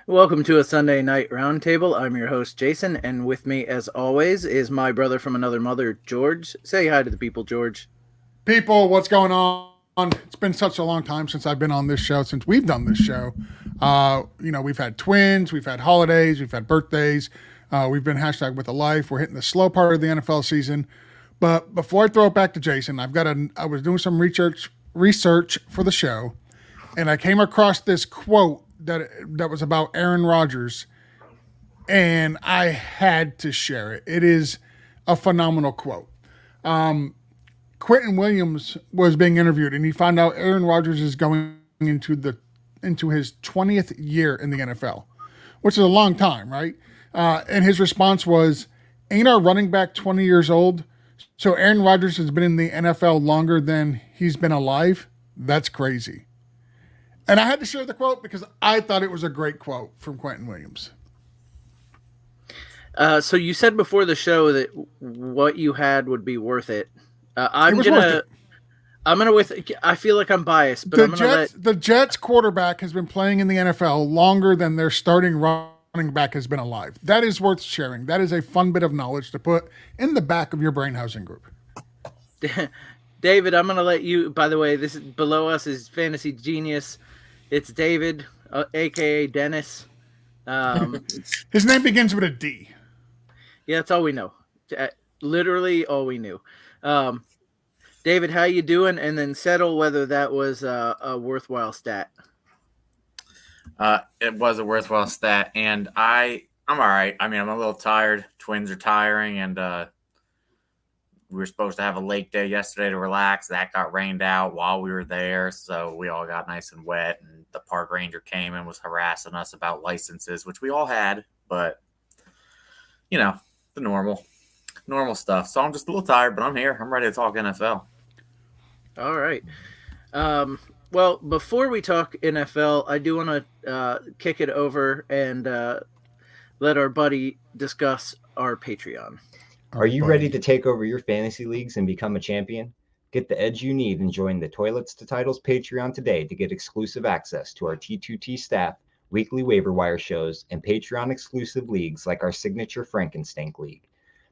Welcome to a Sunday night roundtable. I'm your host, Jason, and with me, as always, is my brother from another mother, George. Say hi to the people, George. People, what's going on? It's been such a long time since I've been on this show, since we've done this show. We've had twins, we've had holidays, we've had birthdays. We've been hashtag with a life. We're hitting the slow part of the NFL season. But before I throw it back to Jason, I was doing some research for the show, and I came across this quote that was about Aaron Rodgers, and I had to share it. It is a phenomenal quote. Quentin Williams was being interviewed, and he found out Aaron Rodgers is going into his 20th year in the NFL, which is a long time, right? And his response was, "Ain't our running back 20 years old? So Aaron Rodgers has been in the NFL longer than he's been alive? That's crazy." And I had to share the quote because I thought it was a great quote from Quentin Williams. So you said before the show that what you had would be worth it. It was worth it. I feel like I'm biased, but The Jets quarterback has been playing in the NFL longer than their starting running back has been alive. That is worth sharing. That is a fun bit of knowledge to put in the back of your brain housing group. David, I'm gonna let you. By the way, this is below us is Fantasy Genius. It's David, aka Dennis. His name begins with a D. Yeah, that's all we know. Literally all we knew. David, how you doing? And then settle whether that was a worthwhile stat. It was a worthwhile stat, and I'm all right. I mean, I'm a little tired. Twins are tiring, and we were supposed to have a lake day yesterday to relax. That got rained out while we were there, so we all got nice and wet. And the park ranger came and was harassing us about licenses, which we all had, but the normal stuff. So I'm just a little tired, but I'm here. I'm ready to talk NFL. All right. Well, before we talk NFL, I do want to kick it over and let our buddy discuss our Patreon. Are you ready to take over your fantasy leagues and become a champion? Get the edge you need and join the Toilets to Titles Patreon today to get exclusive access to our T2T staff, weekly waiver wire shows, and Patreon exclusive leagues like our signature Frankenstank League.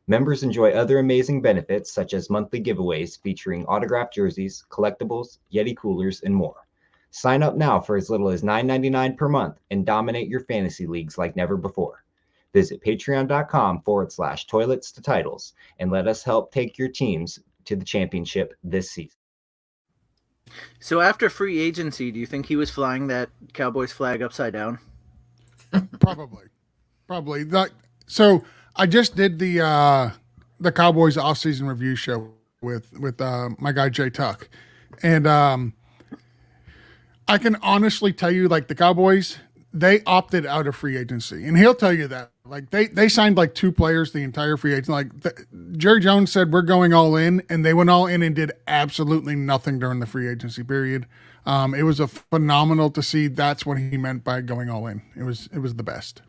Members enjoy other amazing benefits such as monthly giveaways featuring autographed jerseys, collectibles, Yeti coolers, and more. Sign up now for as little as $9.99 per month and dominate your fantasy leagues like never before. Visit patreon.com/toilets to titles and let us help take your teams to the championship this season. So after free agency, do you think he was flying that Cowboys flag upside down? Probably. So I just did the Cowboys offseason review show with my guy Jay Tuck, and I can honestly tell you, like, the Cowboys, they opted out of free agency, and he'll tell you that. Like, they signed like 2 players the entire free agency. Like, Jerry Jones said, we're going all in, and they went all in and did absolutely nothing during the free agency period. It was a phenomenal to see. That's what he meant by going all in. It was the best.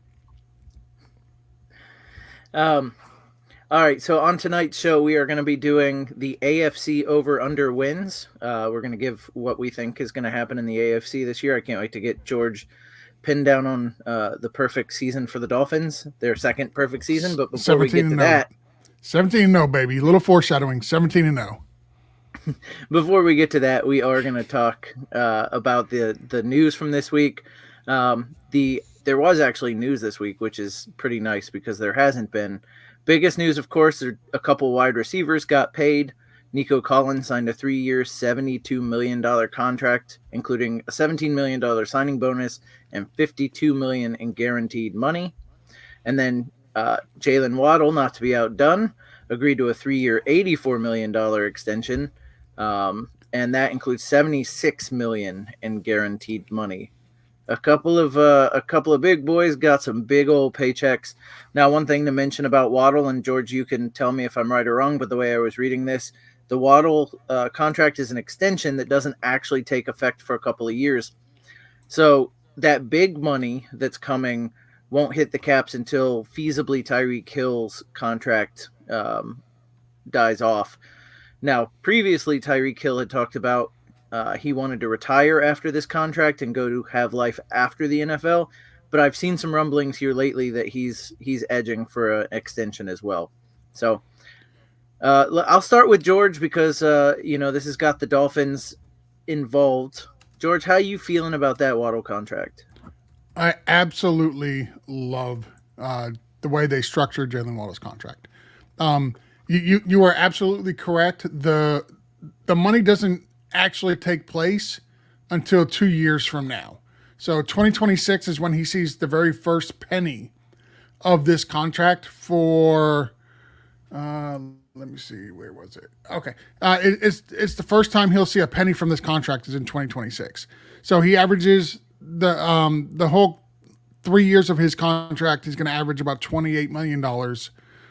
All right, so on tonight's show, we are going to be doing the AFC over-under wins. We're going to give what we think is going to happen in the AFC this year. I can't wait to get George pinned down on the perfect season for the Dolphins, their second perfect season. But before we get to that... 17-0, baby. A little foreshadowing, 17-0. Before we get to that, we are going to talk about the news from this week. There was actually news this week, which is pretty nice because there hasn't been. Biggest news, of course, a couple wide receivers got paid. Nico Collins signed a 3-year, $72 million contract, including a $17 million signing bonus and $52 million in guaranteed money. And then Jalen Waddle, not to be outdone, agreed to a 3-year, $84 million extension, and that includes $76 million in guaranteed money. A couple of big boys got some big old paychecks. Now, one thing to mention about Waddle, and George, you can tell me if I'm right or wrong, but the way I was reading this, the Waddle contract is an extension that doesn't actually take effect for a couple of years. So that big money that's coming won't hit the caps until feasibly Tyreek Hill's contract dies off. Now, previously, Tyreek Hill had talked about he wanted to retire after this contract and go to have life after the NFL. but I've seen some rumblings here lately that he's edging for an extension as well. So I'll start with George because this has got the Dolphins involved. George, how you feeling about that Waddle contract? I absolutely love the way they structured Jalen Waddle's contract. You are absolutely correct. The money doesn't actually take place until 2 years from now. So 2026 is when he sees the very first penny of this contract for. Let me see, where was it? Okay, it's the first time he'll see a penny from this contract is in 2026. So he averages the whole 3 years of his contract. He's going to average about $28 million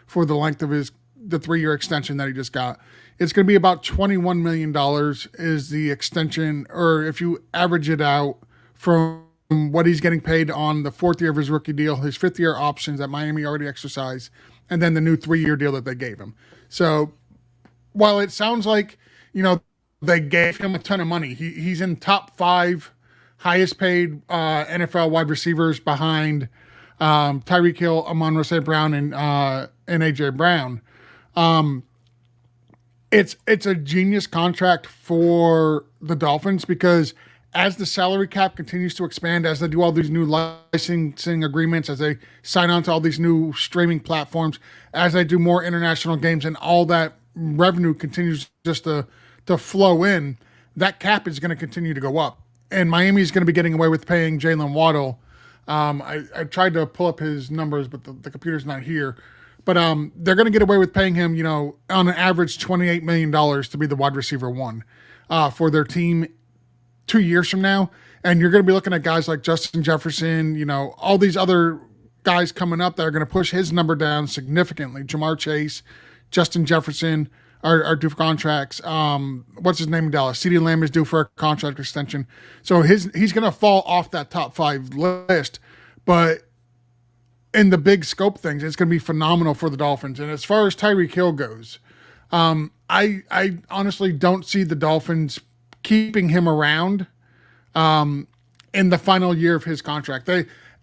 for the length of the 3-year extension that he just got. It's going to be about $21 million is the extension, or if you average it out from what he's getting paid on the 4th year of his rookie deal, his 5th year options that Miami already exercised, and then the new 3-year deal that they gave him. So while it sounds like, they gave him a ton of money, he's in top 5 highest paid NFL wide receivers behind Tyreek Hill, Amon-Ra St. Brown, and A.J. Brown. It's a genius contract for the Dolphins because as the salary cap continues to expand, as they do all these new licensing agreements, as they sign on to all these new streaming platforms, as they do more international games, and all that revenue continues just to flow in, that cap is going to continue to go up. And Miami is going to be getting away with paying Jalen Waddle. I tried to pull up his numbers, but the computer's not here. But they're going to get away with paying him, on an average $28 million to be the wide receiver 1 for their team 2 years from now. And you're going to be looking at guys like Justin Jefferson, all these other guys coming up that are going to push his number down significantly. Jamar Chase, Justin Jefferson are due for contracts. What's his name in Dallas? CeeDee Lamb is due for a contract extension. So he's going to fall off that top 5 list. But in the big scope things, it's going to be phenomenal for the Dolphins. And as far as Tyreek Hill goes, I honestly don't see the Dolphins keeping him around in the final year of his contract.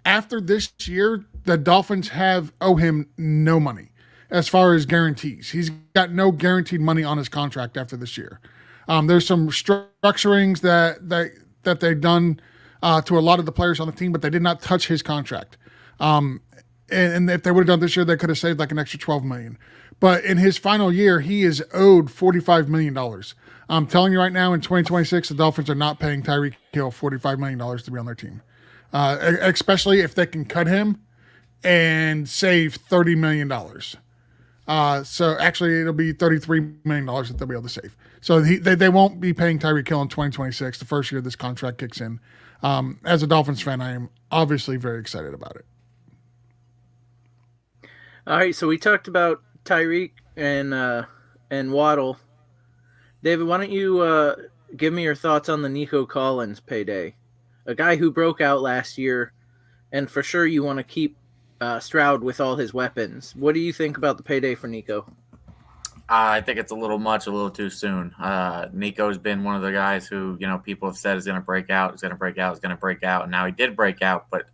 After this year, the Dolphins owe him no money as far as guarantees. He's got no guaranteed money on his contract after this year. There's some structurings that they've done to a lot of the players on the team, but they did not touch his contract. And if they would have done this year, they could have saved like an extra $12 million. But in his final year, he is owed $45 million. I'm telling you right now, in 2026, the Dolphins are not paying Tyreek Hill $45 million to be on their team, especially if they can cut him and save $30 million. So actually, it'll be $33 million that they'll be able to save. So they won't be paying Tyreek Hill in 2026, the first year this contract kicks in. As a Dolphins fan, I am obviously very excited about it. All right, so we talked about Tyreek and Waddle. David, why don't you give me your thoughts on the Nico Collins payday? A guy who broke out last year, and for sure you want to keep Stroud with all his weapons. What do you think about the payday for Nico? I think it's a little too soon. Nico's been one of the guys who, people have said is going to break out, and now he did break out, but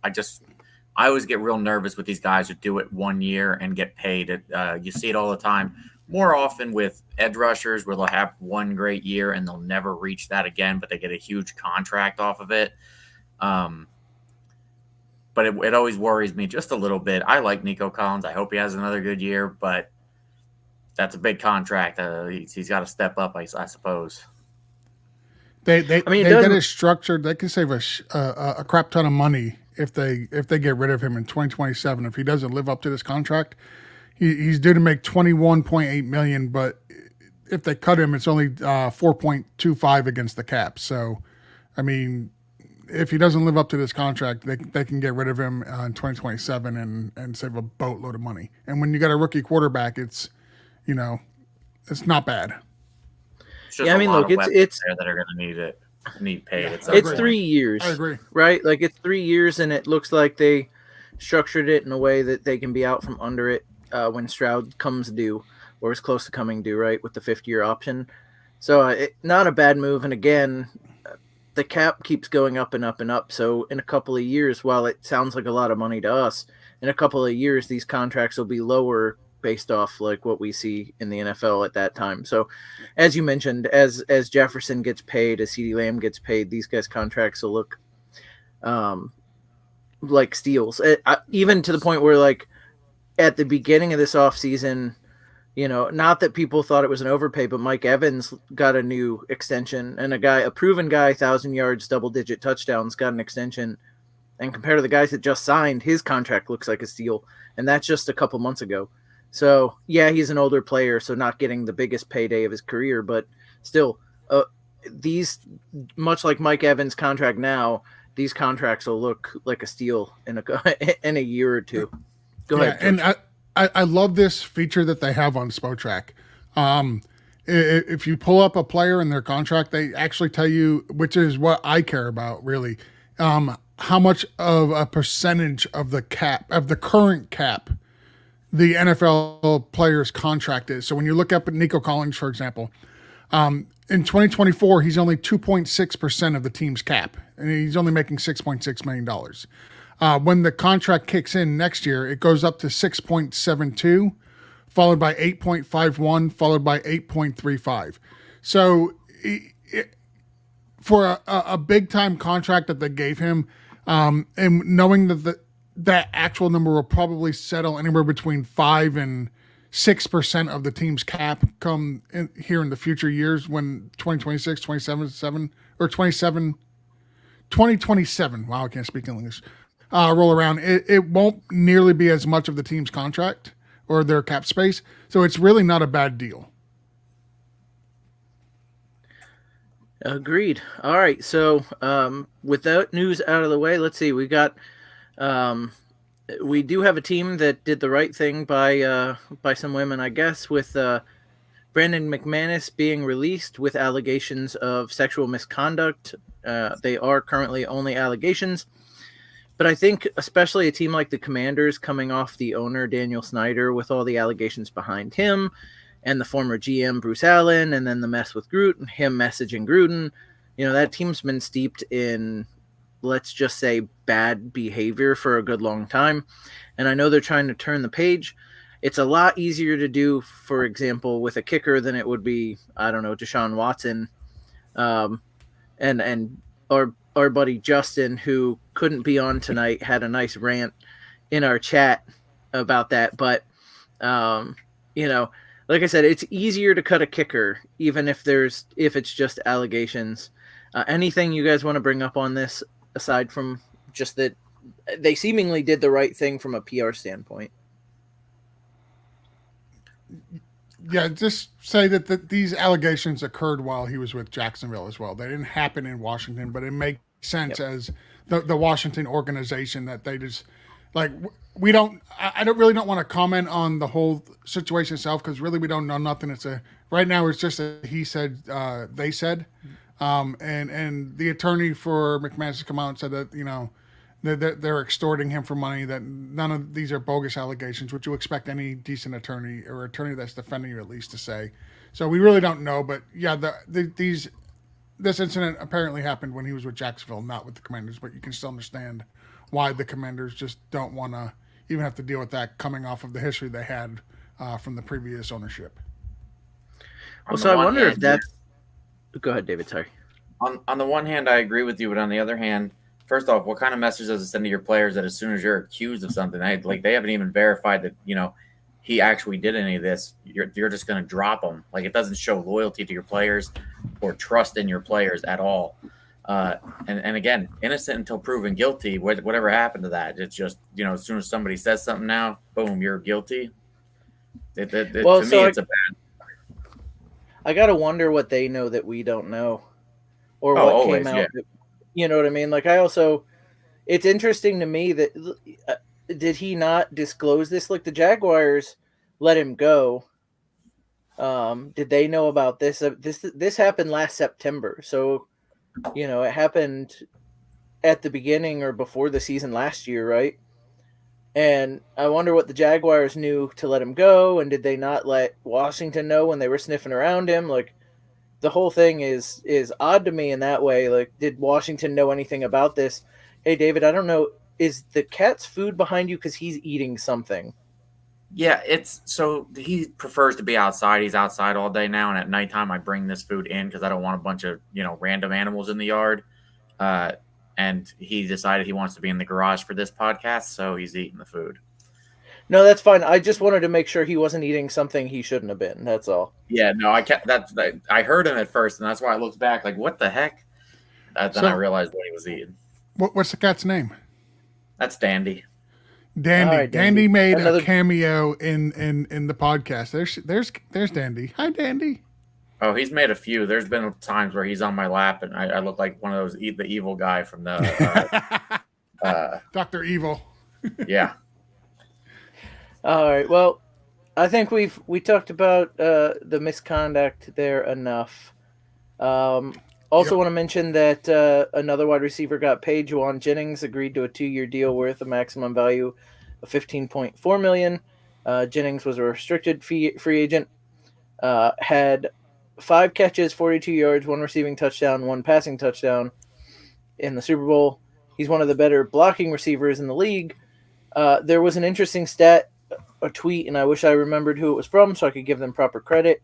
I always get real nervous with these guys who do it 1 year and get paid. You see it all the time. More often with edge rushers where they'll have one great year and they'll never reach that again, but they get a huge contract off of it. But it always worries me just a little bit. I like Nico Collins. I hope he has another good year, but that's a big contract. He's got to step up, I suppose. They get it structured. They can save a crap ton of money if they get rid of him in 2027. If he doesn't live up to this contract, he's due to make $21.8 million, but if they cut him, it's only 4.25 against the cap. So, I mean, if he doesn't live up to this contract, they can get rid of him in 2027 and save a boatload of money. And when you got a rookie quarterback, it's not bad. It's just it's there that are going to need paid. It's 3 years. I agree. Right? Like it's 3 years, and it looks like they structured it in a way that they can be out from under it when Stroud comes due or is close to coming due, right, with the 5th year option. So not a bad move. And again, the cap keeps going up and up and up. So in a couple of years, while it sounds like a lot of money to us, in a couple of years, these contracts will be lower based off like what we see in the NFL at that time. So as you mentioned, as Jefferson gets paid, as CeeDee Lamb gets paid, these guys' contracts will look like steals. Even to the point where like at the beginning of this offseason, not that people thought it was an overpay, but Mike Evans got a new extension, and a proven guy, 1,000 yards, double-digit touchdowns, got an extension. And compared to the guys that just signed, his contract looks like a steal, and that's just a couple months ago. So, yeah, he's an older player, so not getting the biggest payday of his career, but still, these, much like Mike Evans' contract now, these contracts will look like a steal in a year or two. Go ahead, George. And I love this feature that they have on Spotrac. If you pull up a player in their contract, they actually tell you, which is what I care about really, how much of a percentage of the current cap the NFL player's contract is. So when you look up at Nico Collins, for example, in 2024, he's only 2.6% of the team's cap, and he's only making $6.6 million. When the contract kicks in next year, it goes up to 6.72, followed by 8.51, followed by 8.35. So for a big-time contract that they gave him, and knowing that actual number will probably settle anywhere between 5 and 6% of the team's cap come in here in the future years when 2026, 2027, or 2027, wow, I can't speak English, roll around, it won't nearly be as much of the team's contract or their cap space. So it's really not a bad deal. Agreed. All right. So with that news out of the way, let's see. We do have a team that did the right thing by some women, I guess, with Brandon McManus being released with allegations of sexual misconduct. They are currently only allegations. But I think especially a team like the Commanders, coming off the owner, Daniel Snyder, with all the allegations behind him, and the former GM, Bruce Allen, and then the mess with Gruden, him messaging Gruden, that team's been steeped in, let's just say, bad behavior for a good long time. And I know they're trying to turn the page. It's a lot easier to do, for example, with a kicker than it would be, I don't know, Deshaun Watson, and our buddy Justin, who couldn't be on tonight, had a nice rant in our chat about that. But, like I said, it's easier to cut a kicker, even if it's just allegations. Anything you guys want to bring up on this, aside from just that they seemingly did the right thing from a PR standpoint? Yeah, just say that these allegations occurred while he was with Jacksonville as well. They didn't happen in Washington, but it makes sense as the Washington organization that they just like. I don't want to comment on the whole situation itself because really we don't know nothing. Right now it's just a he said, they said, and the attorney for McManus has come out and said that they're extorting him for money, that none of these are bogus allegations, which you expect any decent attorney or attorney that's defending you at least to say. So we really don't know, but yeah, this incident apparently happened when he was with Jacksonville, not with the Commanders, but you can still understand why the Commanders just don't want to even have to deal with that coming off of the history they had from the previous ownership. Well, so I wonder if that's... Go ahead, David, sorry. On the one hand, I agree with you, but on the other hand, first off, what kind of message does it send to your players that as soon as you're accused of something, they haven't even verified that he actually did any of this? You're just going to drop him. Like, it doesn't show loyalty to your players or trust in your players at all. And again, innocent until proven guilty. Whatever happened to that? It's just as soon as somebody says something now, boom, you're guilty. To me, it's a bad. I gotta wonder what they know that we don't know, or what came out. Yeah. You know what I mean? Like, it's interesting to me that did he not disclose this? Like, the Jaguars let him go. Did they know about this? This happened last September, so it happened at the beginning or before the season last year, right? And I wonder what the Jaguars knew to let him go, and did they not let Washington know when they were sniffing around him? Like, the whole thing is odd to me in that way. Like, did Washington know anything about this? Hey, David, I don't know. Is the cat's food behind you because he's eating something? Yeah, it's so he prefers to be outside. He's outside all day now, and at nighttime I bring this food in because I don't want a bunch of random animals in the yard. Uh, and he decided he wants to be in the garage for this podcast, so he's eating the food. No, that's fine. I just wanted to make sure he wasn't eating something he shouldn't have been. That's all. Yeah, no, I can't. I heard him at first, and that's why I looked back like, what the heck? Then I realized what he was eating. What's the cat's name? That's Dandy. Dandy. Right, Dandy made a cameo in the podcast. There's Dandy. Hi, Dandy. Oh, he's made a few. There's been times where he's on my lap, and I look like one of those the evil guy from the Dr. Evil. Yeah. All right. Well, I think we talked about the misconduct there enough. Also want to mention that another wide receiver got paid. Juwan Jennings agreed to a 2-year deal worth a maximum value of $15.4 million. Jennings was a restricted free agent. Had 5 catches, 42 yards, 1 receiving touchdown, 1 passing touchdown in the Super Bowl. He's one of the better blocking receivers in the league. There was an interesting stat, a tweet, and I wish I remembered who it was from so I could give them proper credit.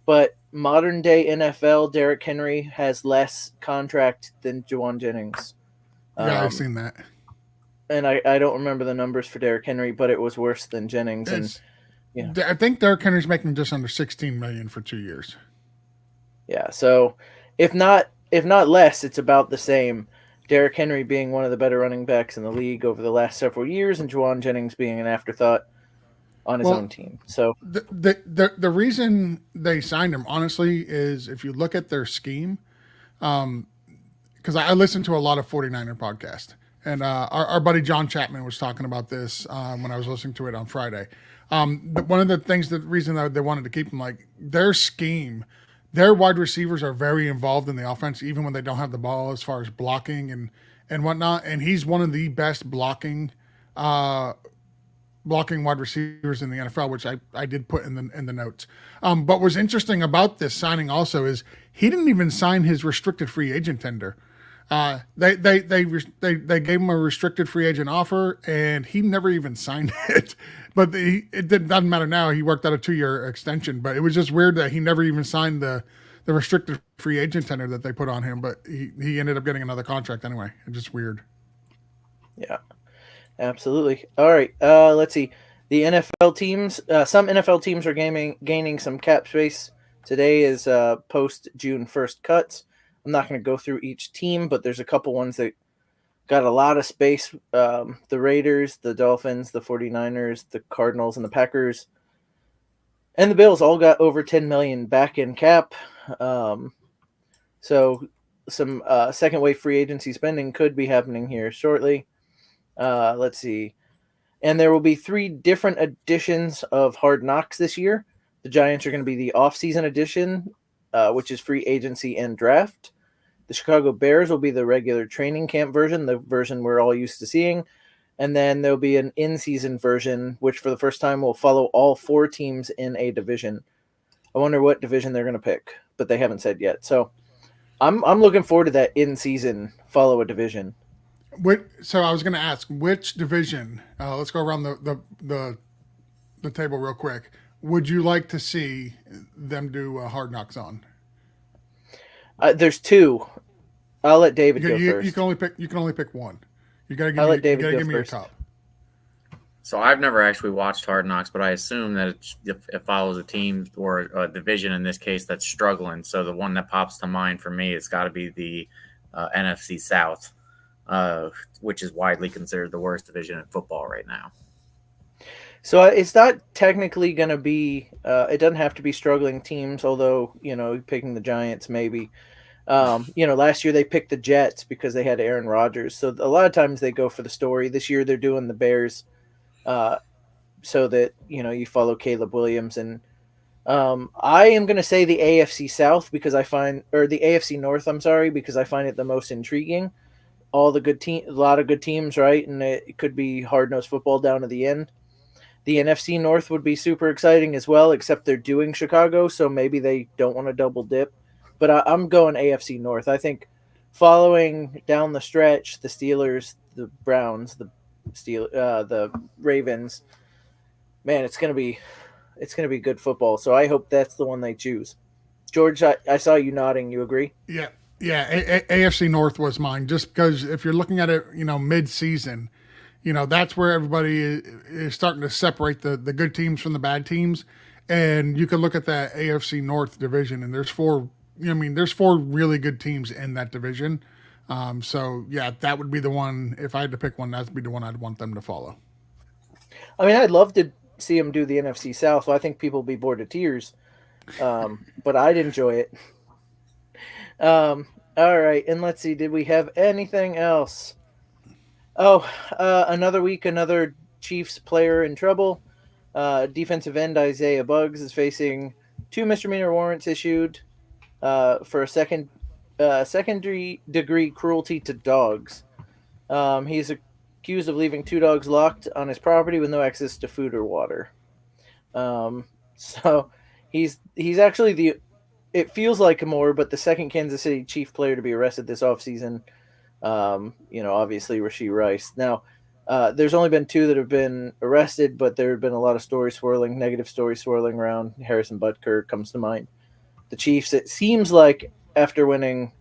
But modern day NFL, Derrick Henry has less contract than Juwan Jennings. Yeah, I've seen that. And I don't remember the numbers for Derrick Henry, but it was worse than Jennings. I think Derrick Henry's making just under $16 million for 2 years. Yeah, so if not less, it's about the same. Derrick Henry being one of the better running backs in the league over the last several years, and Juwan Jennings being an afterthought on his own team. So the reason they signed him, honestly, is if you look at their scheme, because I listened to a lot of 49er podcast, and our buddy John Chapman was talking about this when I was listening to it on Friday. One of the reason that they wanted to keep him, like their scheme, their wide receivers are very involved in the offense, even when they don't have the ball, as far as blocking and whatnot. And he's one of the best blocking wide receivers in the NFL, which I did put in the notes. But what's interesting about this signing also is he didn't even sign his restricted free agent tender. They gave him a restricted free agent offer, and he never even signed it. But it doesn't matter now. He worked out a 2-year extension, but it was just weird that he never even signed the restricted free agent tender that they put on him. But he ended up getting another contract anyway. It's just weird. Yeah, absolutely. All right, let's see. The NFL teams, some NFL teams are gaining some cap space. Today is post June 1st cuts. I'm not going to go through each team, but there's a couple ones that got a lot of space. The Raiders, the Dolphins, the 49ers, the Cardinals, and the Packers. And the Bills all got over $10 million back in cap. So some second wave free agency spending could be happening here shortly. Let's see. And there will be 3 different editions of Hard Knocks this year. The Giants are going to be the off-season edition, which is free agency and draft. The Chicago Bears will be the regular training camp version, the version we're all used to seeing. And then there'll be an in-season version, which for the first time will follow all 4 teams in a division. I wonder what division they're going to pick, but they haven't said yet. So I'm looking forward to that in-season follow a division. So I was going to ask, which division, let's go around the table real quick, would you like to see them do Hard Knocks on? There's 2. I'll let David go first. You can only pick one. You got to give me your top. So I've never actually watched Hard Knocks, but I assume that it follows a team or a division in this case that's struggling. So the one that pops to mind for me, it's got to be the NFC South, which is widely considered the worst division in football right now. So it's not technically going to be. It doesn't have to be struggling teams, although picking the Giants maybe. Last year they picked the Jets because they had Aaron Rodgers. So a lot of times they go for the story. This year they're doing the Bears, so that you follow Caleb Williams. And I am going to say the AFC South the AFC North. I'm sorry, because I find it the most intriguing. All the a lot of good teams, right? And it could be hard-nosed football down to the end. The NFC North would be super exciting as well, except they're doing Chicago, so maybe they don't want to double dip. but I'm going AFC North. I think following down the stretch, the Steelers, the Browns, the Ravens, man, it's gonna be good football. So I hope that's the one they choose. George, I saw you nodding. You agree? Yeah, yeah. AFC North was mine, just because if you're looking at it, mid-season, that's where everybody is starting to separate the good teams from the bad teams, and you can look at that AFC North division, and there's four. There's four really good teams in that division. So yeah, that would be the one. If I had to pick one, that'd be the one I'd want them to follow. I mean, I'd love to see them do the NFC South. I think people will be bored to tears, but I'd enjoy it. All right, and let's see. Did we have anything else? Oh, another week, another Chiefs player in trouble. Defensive end Isaiah Buggs is facing 2 misdemeanor warrants issued for a secondary degree cruelty to dogs. He's accused of leaving 2 dogs locked on his property with no access to food or water. So he's actually it feels like more, but the second Kansas City Chief player to be arrested this offseason. Obviously Rashee Rice. Now, there's only been 2 that have been arrested, but there have been a lot of negative stories swirling around. Harrison Butker comes to mind. The Chiefs, it seems like after winning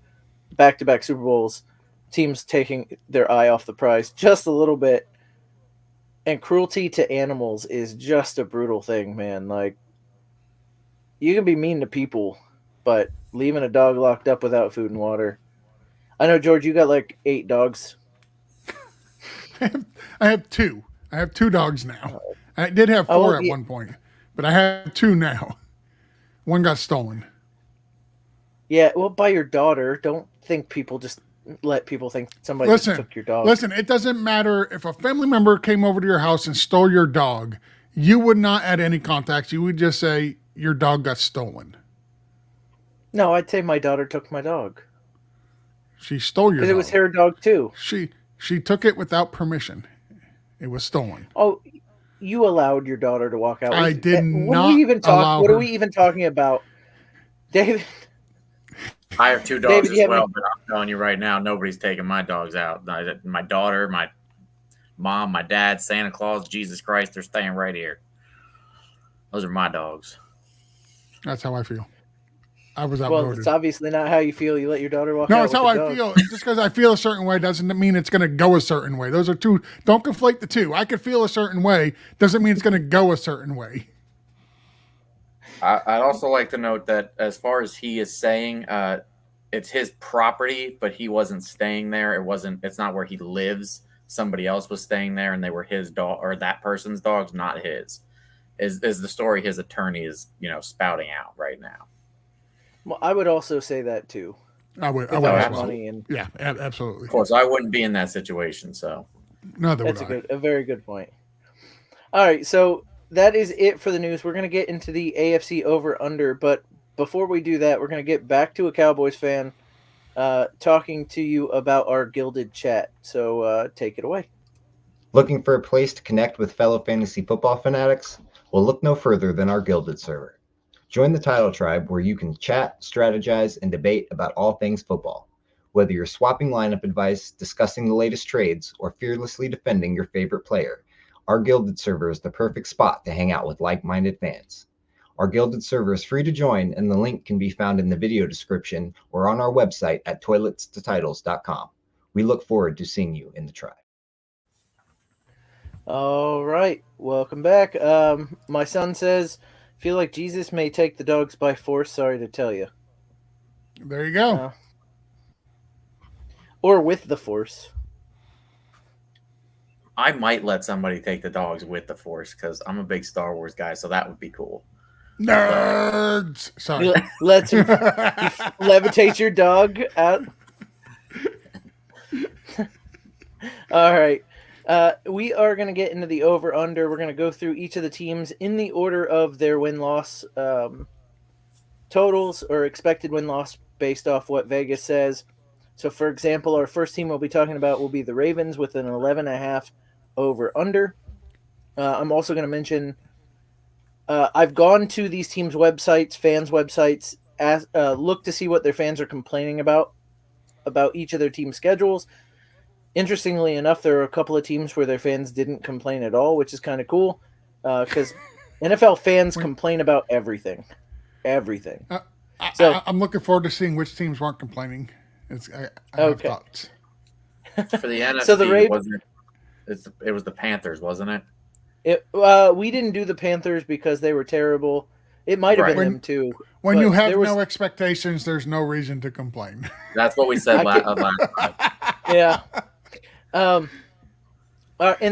back-to-back Super Bowls, teams taking their eye off the prize just a little bit. And cruelty to animals is just a brutal thing, man. Like, you can be mean to people, but leaving a dog locked up without food and water. I know, George, you got like 8 dogs. I have 2. I have 2 dogs now. I did have 4 at one point, but I have 2 now. One got stolen. Yeah, well, by your daughter. Don't think people just let people think somebody just took your dog. Listen, it doesn't matter if a family member came over to your house and stole your dog. You would not add any contacts. You would just say your dog got stolen. No, I'd say my daughter took my dog. She stole your dog. Because it was her dog, too. She took it without permission. It was stolen. Oh, you allowed your daughter to walk out. I did not What are we even talking about? David? I have 2 dogs as well, but I'm telling you right now, nobody's taking my dogs out. My daughter, my mom, my dad, Santa Claus, Jesus Christ, they're staying right here. Those are my dogs. That's how I feel. I was outvoted. Well, it's obviously not how you feel. You let your daughter walk out. No, it's how I feel. Just because I feel a certain way doesn't mean it's going to go a certain way. Those are 2. Don't conflate the 2. I could feel a certain way. Doesn't mean it's going to go a certain way. I'd also like to note that as far as he is saying, it's his property, but he wasn't staying there. It's not where he lives. Somebody else was staying there, and they were his dog or that person's dogs, not his. Is the story his attorney is spouting out right now? Well, I would also say that too. I would. Money and yeah, absolutely. Of course, I wouldn't be in that situation. So that's a very good point. All right, so that is it for the news. We're going to get into the AFC over/under, but before we do that, we're going to get back to a Cowboys fan talking to you about our Gilded Chat. So take it away. Looking for a place to connect with fellow fantasy football fanatics? Well, look no further than our Gilded server. Join the Title Tribe where you can chat, strategize, and debate about all things football. Whether you're swapping lineup advice, discussing the latest trades, or fearlessly defending your favorite player, our Gilded server is the perfect spot to hang out with like-minded fans. Our Gilded server is free to join, and the link can be found in the video description or on our website at toiletstotitles.com. We look forward to seeing you in the tribe. All right, welcome back. My son says, feel like Jesus may take the dogs by force. Sorry to tell you. There you go. Or with the force. I might let somebody take the dogs with the force because I'm a big Star Wars guy, so that would be cool. Nerds. Sorry. Let's levitate your dog out. All right. We are going to get into the over-under. We're going to go through each of the teams in the order of their win-loss totals or expected win-loss based off what Vegas says. So, for example, our first team we'll be talking about will be the Ravens with an 11.5 over-under. I'm also going to mention I've gone to these teams' websites, fans' websites, look to see what their fans are complaining about each of their team schedules. Interestingly enough, there are a couple of teams where their fans didn't complain at all, which is kind of cool because NFL fans complain about everything. Everything. So I'm looking forward to seeing which teams weren't complaining. I have okay. thoughts. For the NFC, So the it was the Panthers, wasn't it? We didn't do the Panthers because they were terrible. It might have Right. been them too. When but you have there was, no expectations, there's no reason to complain. That's what we said last time. yeah. And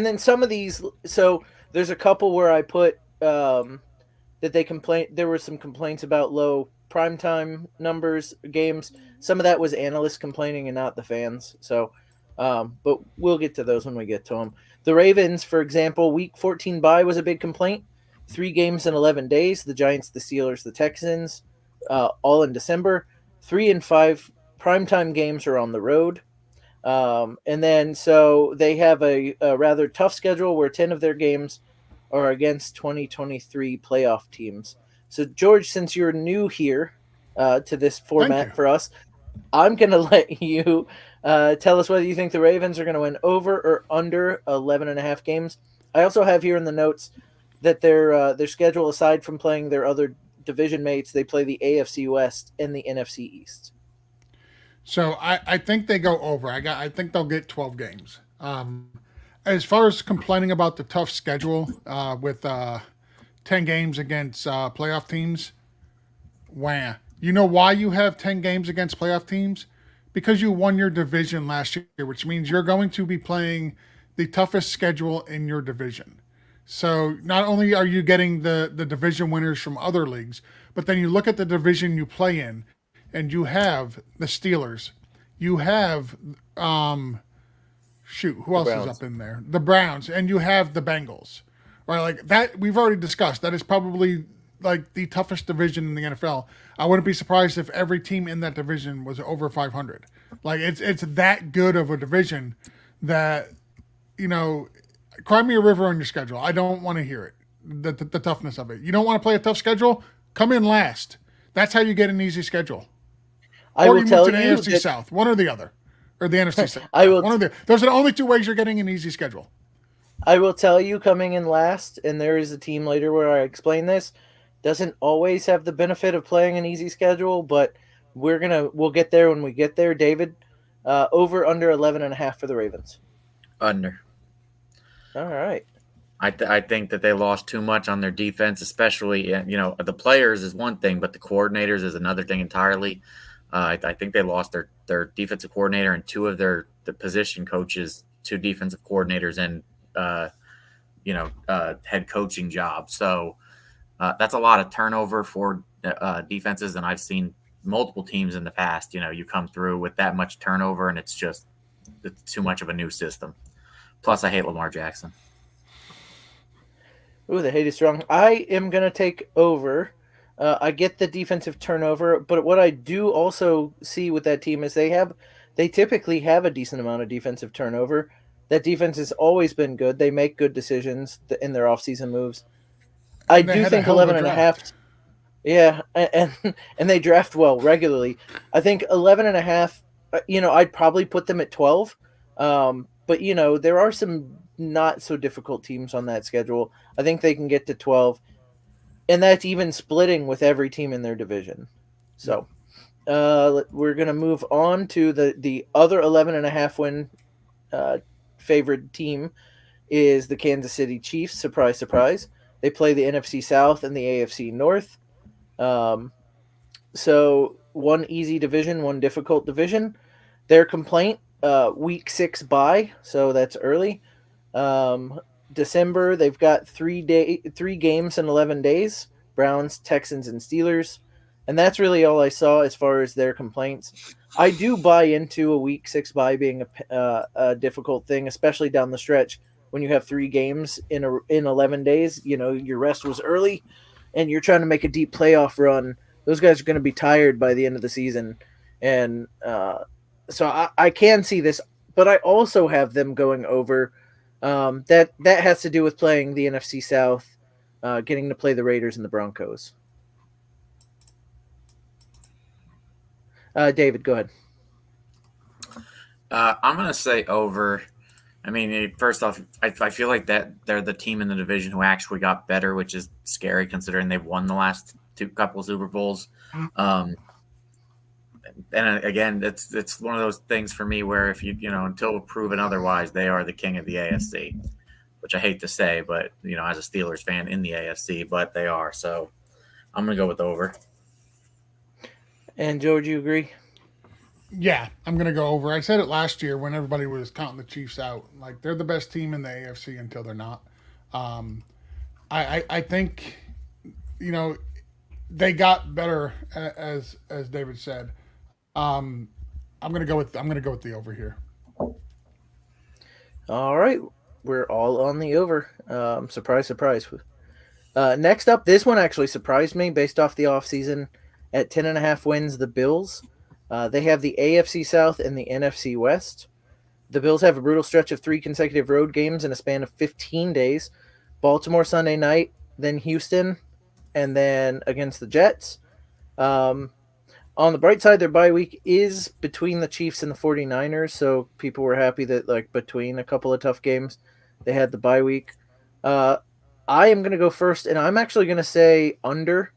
then some of these. So there's a couple where I put that they complain. There were some complaints about low primetime numbers games. Some of that was analysts complaining and not the fans. So, but we'll get to those when we get to them. The Ravens, for example, week 14 bye was a big complaint. 3 games in 11 days. The Giants, the Steelers, the Texans, all in December. 3 and 5 primetime games are on the road. And then so they have a rather tough schedule where 10 of their games are against 2023 playoff teams. So, George, since you're new here to this format for us, I'm going to let you tell us whether you think the Ravens are going to win over or under 11.5 games. I also have here in the notes that their schedule, aside from playing their other division mates, they play the AFC West and the NFC East. So I think they go over. I think they'll get 12 games. As far as complaining about the tough schedule with 10 games against playoff teams, wah. You know why you have 10 games against playoff teams? Because you won your division last year, which means you're going to be playing the toughest schedule in your division. So not only are you getting the division winners from other leagues, but then you look at the division you play in, and you have the Steelers. You have, who else is up in there? The Browns. And you have the Bengals. Right, like that, we've already discussed. That is probably like the toughest division in the NFL. I wouldn't be surprised if every team in that division was over 500. Like it's that good of a division that, cry me a river on your schedule. I don't want to hear it. The toughness of it. You don't want to play a tough schedule? Come in last. That's how you get an easy schedule. Or you move to the AFC South, one or the other, or the NFC South. Those are the only 2 ways you're getting an easy schedule. I will tell you, coming in last, and there is a team later where I explain this, doesn't always have the benefit of playing an easy schedule, but we'll get there when we get there. David, over under 11.5 for the Ravens. Under. All right. I think that they lost too much on their defense, especially, the players is one thing, but the coordinators is another thing entirely. I think they lost their defensive coordinator and 2 of the position coaches, 2 defensive coordinators, and head coaching job. So that's a lot of turnover for defenses, and I've seen multiple teams in the past. You come through with that much turnover, and it's too much of a new system. Plus, I hate Lamar Jackson. Ooh, the hate is strong. I am going to take over. I get the defensive turnover, but what I do also see with that team is they typically have a decent amount of defensive turnover. That defense has always been good. They make good decisions in their offseason moves. I do think 11.5. Yeah, and they draft well regularly. I think 11.5. I'd probably put them at 12. But there are some not so difficult teams on that schedule. I think they can get to 12, and that's even splitting with every team in their division. So we're going to move on to the other 11.5 win favored team is the Kansas City Chiefs. Surprise, surprise. They play the NFC South and the AFC North. So one easy division, one difficult division. Their complaint, week 6 bye, so that's early. December, they've got 3 games in 11 days, Browns, Texans, and Steelers. And that's really all I saw as far as their complaints. I do buy into a week 6 bye being a difficult thing, especially down the stretch when you have 3 games in 11 days. Your rest was early, and you're trying to make a deep playoff run. Those guys are going to be tired by the end of the season. And so I can see this, but I also have them going over. That has to do with playing the NFC South, getting to play the Raiders and the Broncos. David, go ahead. I'm gonna say over. I mean, first off, I feel like that they're the team in the division who actually got better, which is scary considering they've won the last couple Super Bowls. Um, and again, it's one of those things for me where if until proven otherwise, they are the king of the AFC, which I hate to say, but as a Steelers fan in the AFC, but they are. So I'm gonna go with over. And George, you agree? Yeah, I'm going to go over. I said it last year when everybody was counting the Chiefs out. Like, they're the best team in the AFC until they're not. Um, I think, they got better as David said. I'm going to go with the over here. All right, we're all on the over. Surprise, surprise. Next up, this one actually surprised me based off the offseason. At 10.5 wins, the Bills. They have the AFC South and the NFC West. The Bills have a brutal stretch of 3 consecutive road games in a span of 15 days. Baltimore Sunday night, then Houston, and then against the Jets. On the bright side, their bye week is between the Chiefs and the 49ers, so people were happy that between a couple of tough games, they had the bye week. I am going to go first, and I'm actually going to say under.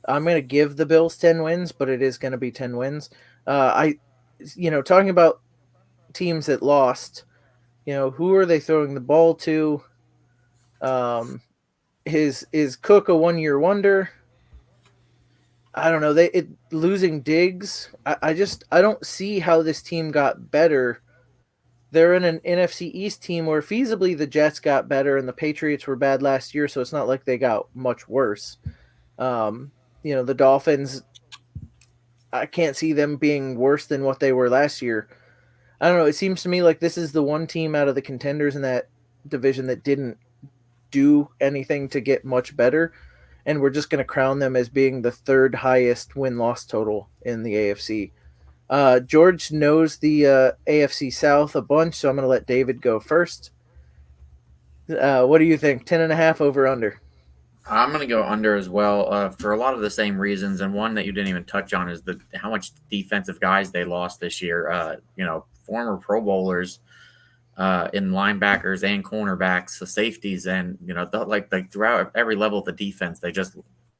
I'm going to give the Bills 10 wins, but it is going to be 10 wins. Talking about teams that lost, who are they throwing the ball to? Is Cook a one-year wonder? I don't know. Losing Diggs. I don't see how this team got better. They're in an NFC East team where feasibly the Jets got better and the Patriots were bad last year, so it's not like they got much worse. The Dolphins, I can't see them being worse than what they were last year. I don't know. It seems to me like this is the one team out of the contenders in that division that didn't do anything to get much better, and we're just going to crown them as being the 3rd highest win-loss total in the AFC. George knows the AFC South a bunch, so I'm going to let David go first. What do you think? 10.5 over under? I'm going to go under as well for a lot of the same reasons, and one that you didn't even touch on is how much defensive guys they lost this year. Former Pro Bowlers in linebackers and cornerbacks, the safeties, and throughout every level of the defense, they just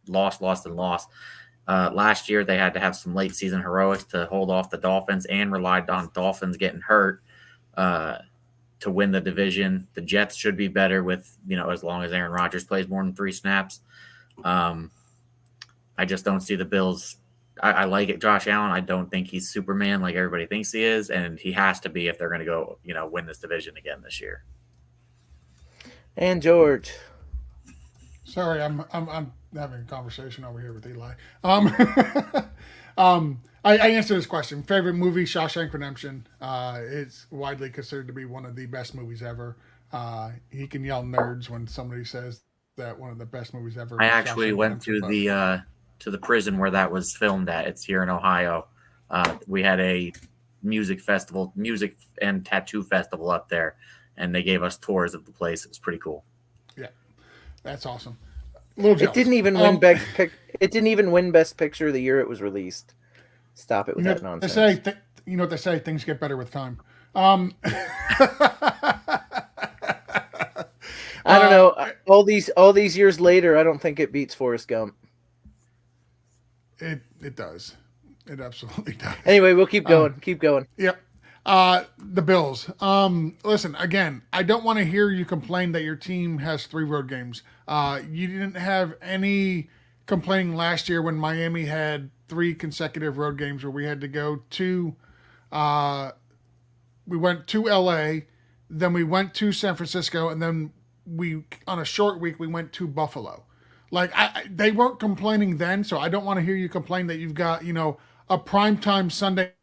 lost. Last year, they had to have some late season heroics to hold off the Dolphins and relied on Dolphins getting hurt to win the division. The Jets should be better with, as long as Aaron Rodgers plays more than 3 snaps. I just don't see the Bills. I like it, Josh Allen. I don't think he's Superman like everybody thinks he is, and he has to be if they're going to go, win this division again this year. And George. Sorry, I'm having a conversation over here with Eli. I answered this question. Favorite movie, Shawshank Redemption. It's widely considered to be one of the best movies ever. He can yell nerds when somebody says that one of the best movies ever. I actually went to the prison where that was filmed at. It's here in Ohio. We had a music and tattoo festival up there, and they gave us tours of the place. It was pretty cool. Yeah, that's awesome. It didn't even win It didn't even win Best Picture the year it was released. Stop it with that nonsense. You know what they say? Things get better with time. I don't know. All these years later, I don't think it beats Forrest Gump. It does. It absolutely does. Anyway, we'll keep going. Keep going. Yep. The Bills. Listen, again, I don't want to hear you complain that your team has 3 road games. You didn't have any complaining last year when Miami had 3 consecutive road games where we had to go to, we went to LA, then we went to San Francisco, and then on a short week, we went to Buffalo. They weren't complaining then, so I don't want to hear you complain that you've got, a primetime Sunday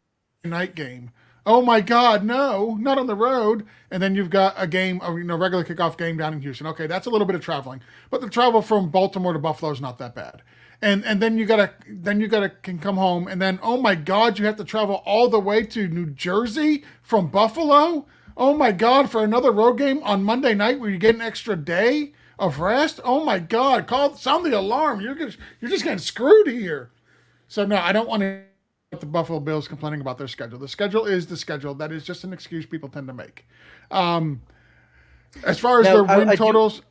night game. Oh my God, no, not on the road. And then you've got a game, a regular kickoff game down in Houston. Okay, that's a little bit of traveling, but the travel from Baltimore to Buffalo is not that bad. And then you can come home, and then oh my God, you have to travel all the way to New Jersey from Buffalo. Oh my God, for another road game on Monday night where you get an extra day of rest. Oh my God, sound the alarm. You're just getting screwed here. So no, I don't want to the Buffalo Bills complaining about their schedule. The schedule is the schedule. That is just an excuse people tend to make. As far as Now, their win totals,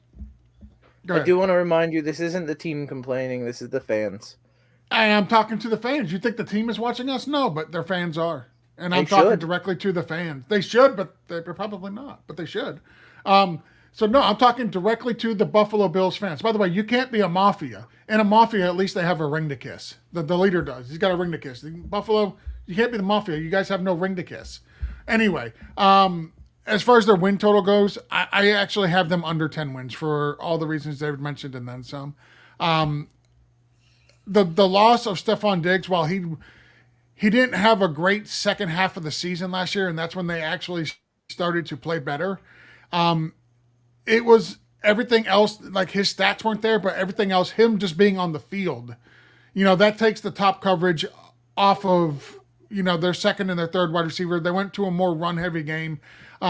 I do want to remind you, this isn't the team complaining. This is the fans. And I'm talking to the fans. You think the team is watching us? No, but their fans are. And I'm talking directly to the fans. They should, but they're probably not. But they should. So, no, I'm talking directly to the Buffalo Bills fans. By the way, you can't be a mafia. In a mafia, at least they have a ring to kiss. The leader does. He's got a ring to kiss. Buffalo, you can't be the mafia. You guys have no ring to kiss. Anyway, as far as their win total goes, I actually have them under 10 wins for all the reasons David mentioned and then some. The loss of Stephon Diggs, while he didn't have a great second half of the season last year, and that's when they actually started to play better. It was everything else, like his stats weren't there, but everything else, him just being on the field, that takes the top coverage off of, their second and their third wide receiver. They went to a more run-heavy game.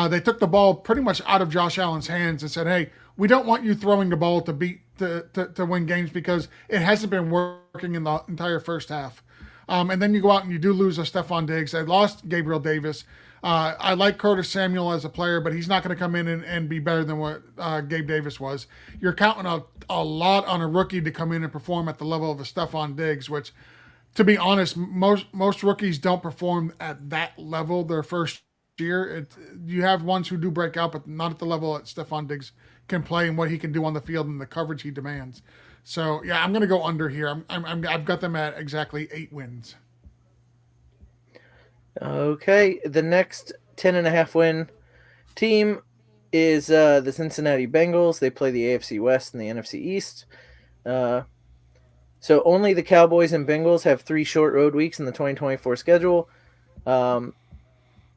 They took the ball pretty much out of Josh Allen's hands and said, hey, we don't want you throwing the ball to win games because it hasn't been working in the entire first half. And then you go out and you do lose a Stephon Diggs. They lost Gabriel Davis. I like Curtis Samuel as a player, but he's not going to come in and be better than what Gabe Davis was. You're counting a lot on a rookie to come in and perform at the level of a Stephon Diggs, which, to be honest, most rookies don't perform at that level their first year. You have ones who do break out, but not at the level that Stephon Diggs can play and what he can do on the field and the coverage he demands. So, yeah, I'm going to go under here. I've got them at exactly 8 wins. Okay, the next 10.5 win team is the Cincinnati Bengals. They play the AFC West and the NFC East. So only the Cowboys and Bengals have 3 short road weeks in the 2024 schedule.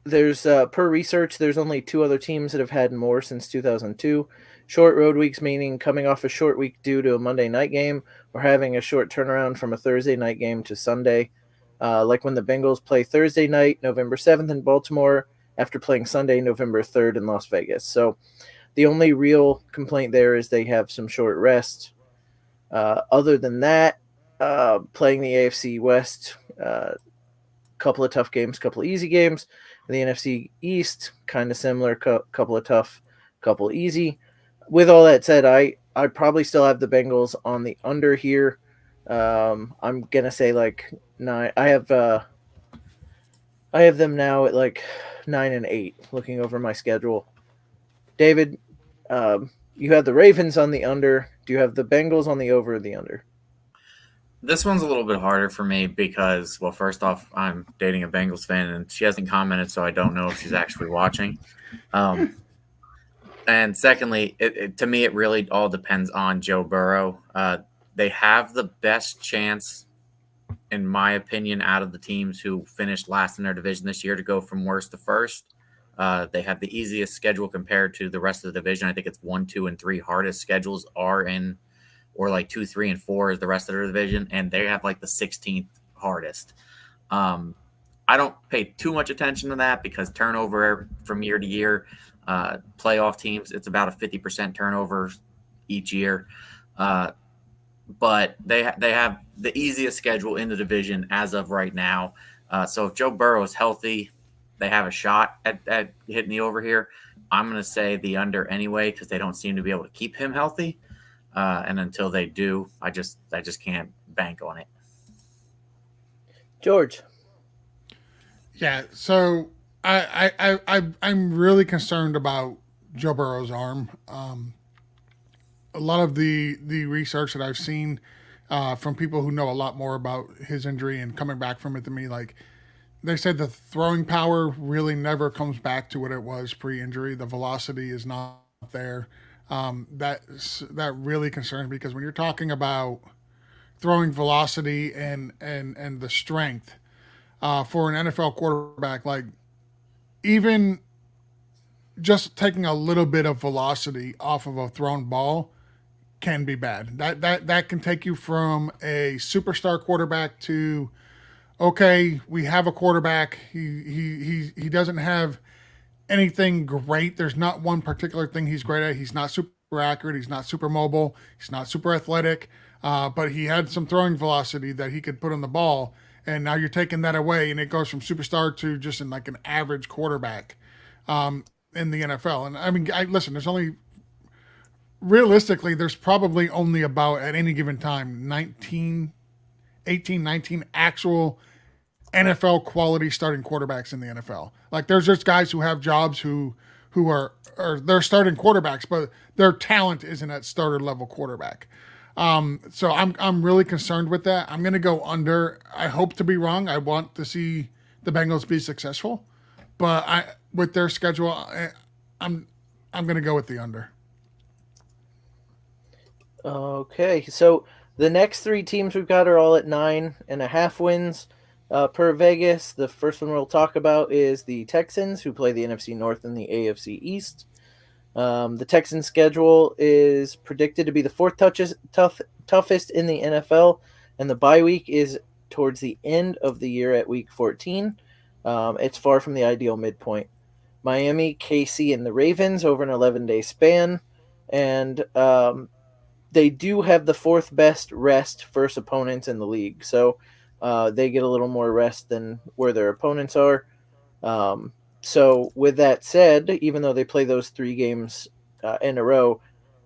There's per research, there's only 2 other teams that have had more since 2002. Short road weeks meaning coming off a short week due to a Monday night game or having a short turnaround from a Thursday night game to Sunday. Like when the Bengals play Thursday night, November 7th in Baltimore, after playing Sunday, November 3rd in Las Vegas. So the only real complaint there is they have some short rest. Other than that, playing the AFC West, couple of tough games, couple of easy games. The NFC East, kind of similar, couple of tough, couple easy. With all that said, I probably still have the Bengals on the under here. I'm gonna say like 9. I have them now at like 9 and 8. Looking over my schedule, David, you have the Ravens on the under. Do you have the Bengals on the over or the under? This one's a little bit harder for me because, well, first off, I'm dating a Bengals fan, and she hasn't commented, so I don't know if she's actually watching. And secondly, to me, it really all depends on Joe Burrow. They have the best chance, in my opinion, out of the teams who finished last in their division this year to go from worst to first. They have the easiest schedule compared to the rest of the division. I think it's 1, 2, and 3 hardest schedules are in, or like 2, 3, and 4 is the rest of their division, and they have like the 16th hardest. I don't pay too much attention to that because turnover from year to year, playoff teams, it's about a 50% turnover each year. But they have the easiest schedule in the division as of right now. So if Joe Burrow is healthy, they have a shot at hitting the over here. I'm going to say the under anyway because they don't seem to be able to keep him healthy. And until they do, I just can't bank on it. George. Yeah, so I'm really concerned about Joe Burrow's arm. A lot of the research that I've seen from people who know a lot more about his injury and coming back from it than me, like they said the throwing power really never comes back to what it was pre-injury. The velocity is not there. That really concerns me because when you're talking about throwing velocity and the strength for an NFL quarterback, like even just taking a little bit of velocity off of a thrown ball can be bad. That can take you from a superstar quarterback to, okay, we have a quarterback. He doesn't have anything great. There's not one particular thing he's great at. He's not super accurate. He's not super mobile. He's not super athletic. But he had some throwing velocity that he could put on the ball. and now you're taking that away, and it goes from superstar to just in like an average quarterback in the NFL. And I mean, listen, there's only realistically, there's probably only about at any given time 19 actual NFL quality starting quarterbacks in the NFL. Like there's just guys who have jobs who are they're starting quarterbacks, but their talent isn't at starter level quarterback. So I'm really concerned with that. I'm going to go under. I hope to be wrong. I want to see the Bengals be successful, but with their schedule, I'm going to go with the under. Okay, so the next three teams we've got are all at 9.5 wins per Vegas. The first one we'll talk about is the Texans, who play the NFC North and the AFC East. The Texans' schedule is predicted to be the fourth toughest in the NFL, and the bye week is towards the end of the year at week 14. It's far from the ideal midpoint. Miami, KC, and the Ravens over an 11-day span, and they do have the fourth best rest versus opponents in the league, so they get a little more rest than where their opponents are. So with that said, even though they play those 3 games in a row,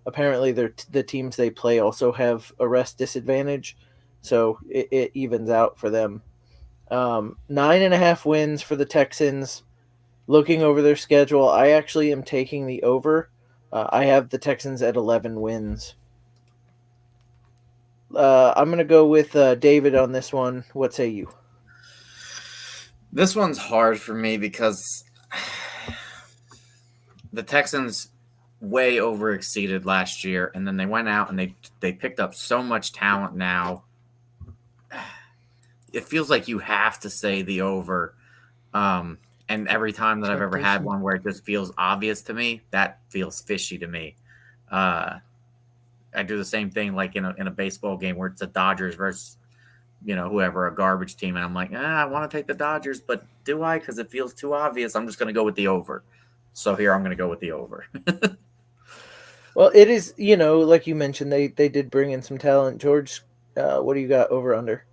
apparently the teams they play also have a rest disadvantage, so it evens out for them. 9.5 wins for the Texans. Looking over their schedule, I actually am taking the over. I have the Texans at 11 wins. I'm going to go with David on this one. What say you? This one's hard for me because the Texans way overexceeded last year, and then they went out and they picked up so much talent now. It feels like you have to say the over. And every time that I've ever had one where it just feels obvious to me, that feels fishy to me. I do the same thing like in a baseball game where it's the Dodgers versus, whoever, a garbage team. And I'm like, I want to take the Dodgers, but do I? Because it feels too obvious. I'm just going to go with the over. So here I'm going to go with the over. Well, it is, like you mentioned, they did bring in some talent. George, what do you got over under?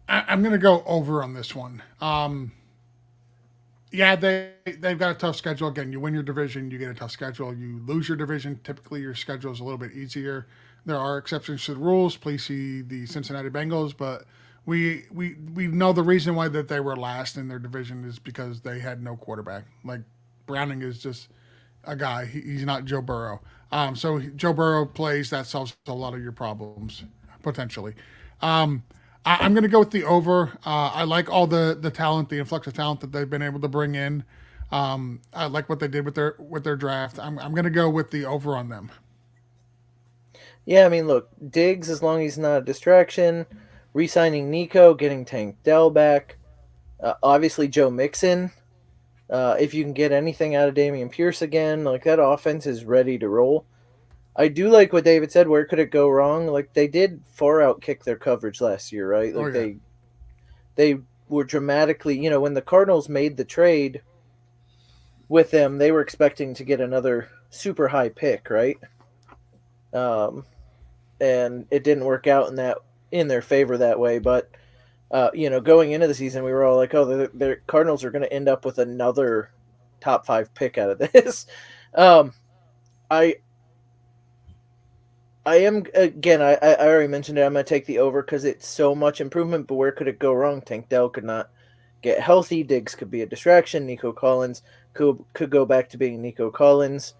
I'm going to go over on this one. Yeah, they've got a tough schedule. Again, you win your division, you get a tough schedule. You lose your division, typically your schedule is a little bit easier. There are exceptions to the rules. Please see the Cincinnati Bengals, but we know the reason why that they were last in their division is because they had no quarterback. Like Browning is just a guy. He's not Joe Burrow. So Joe Burrow plays, that solves a lot of your problems potentially. I'm going to go with the over. I like all the talent, the influx of talent that they've been able to bring in. I like what they did with their draft. I'm going to go with the over on them. Yeah, I mean, look, Diggs, as long as he's not a distraction, re-signing Nico, getting Tank Dell back, obviously Joe Mixon. If you can get anything out of Dameon Pierce again, like that offense is ready to roll. I do like what David said. Where could it go wrong? Like they did far out kick their coverage last year, right? Like they were dramatically, when the Cardinals made the trade with them, they were expecting to get another super high pick, right? And it didn't work out in their favor that way. But going into the season, we were all like, "Oh, the Cardinals are going to end up with another top 5 pick out of this." I am, again, I already mentioned it. I'm going to take the over because it's so much improvement, but where could it go wrong? Tank Dell could not get healthy. Diggs could be a distraction. Nico Collins could go back to being Nico Collins.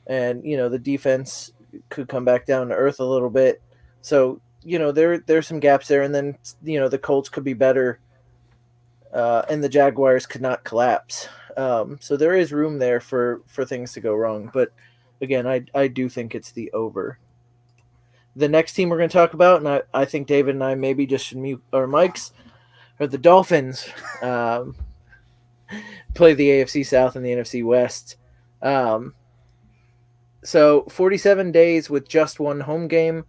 And, the defense could come back down to earth a little bit. So, there's some gaps there. And then, the Colts could be better and the Jaguars could not collapse. So there is room there for things to go wrong. But, again, I do think it's the over. The next team we're going to talk about, and I think David and I maybe just should mute our mics, are the Dolphins. Play the AFC South and the NFC West. So 47 days with just one home game.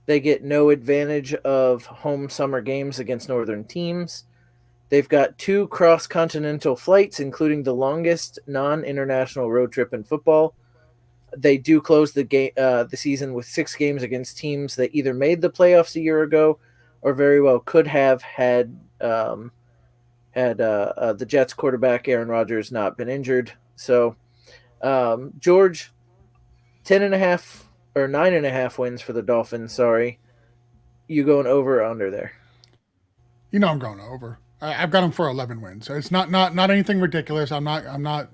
They get no advantage of home summer games against northern teams. They've got 2 cross-continental flights, including the longest non-international road trip in football. They do close the season with 6 games against teams that either made the playoffs a year ago or very well could have had the Jets quarterback Aaron Rodgers not been injured. So George, 10.5 or 9.5 wins for the Dolphins. Sorry, you going over or under there? You know I'm going over. I've got them for 11 wins. So it's not anything ridiculous. I'm not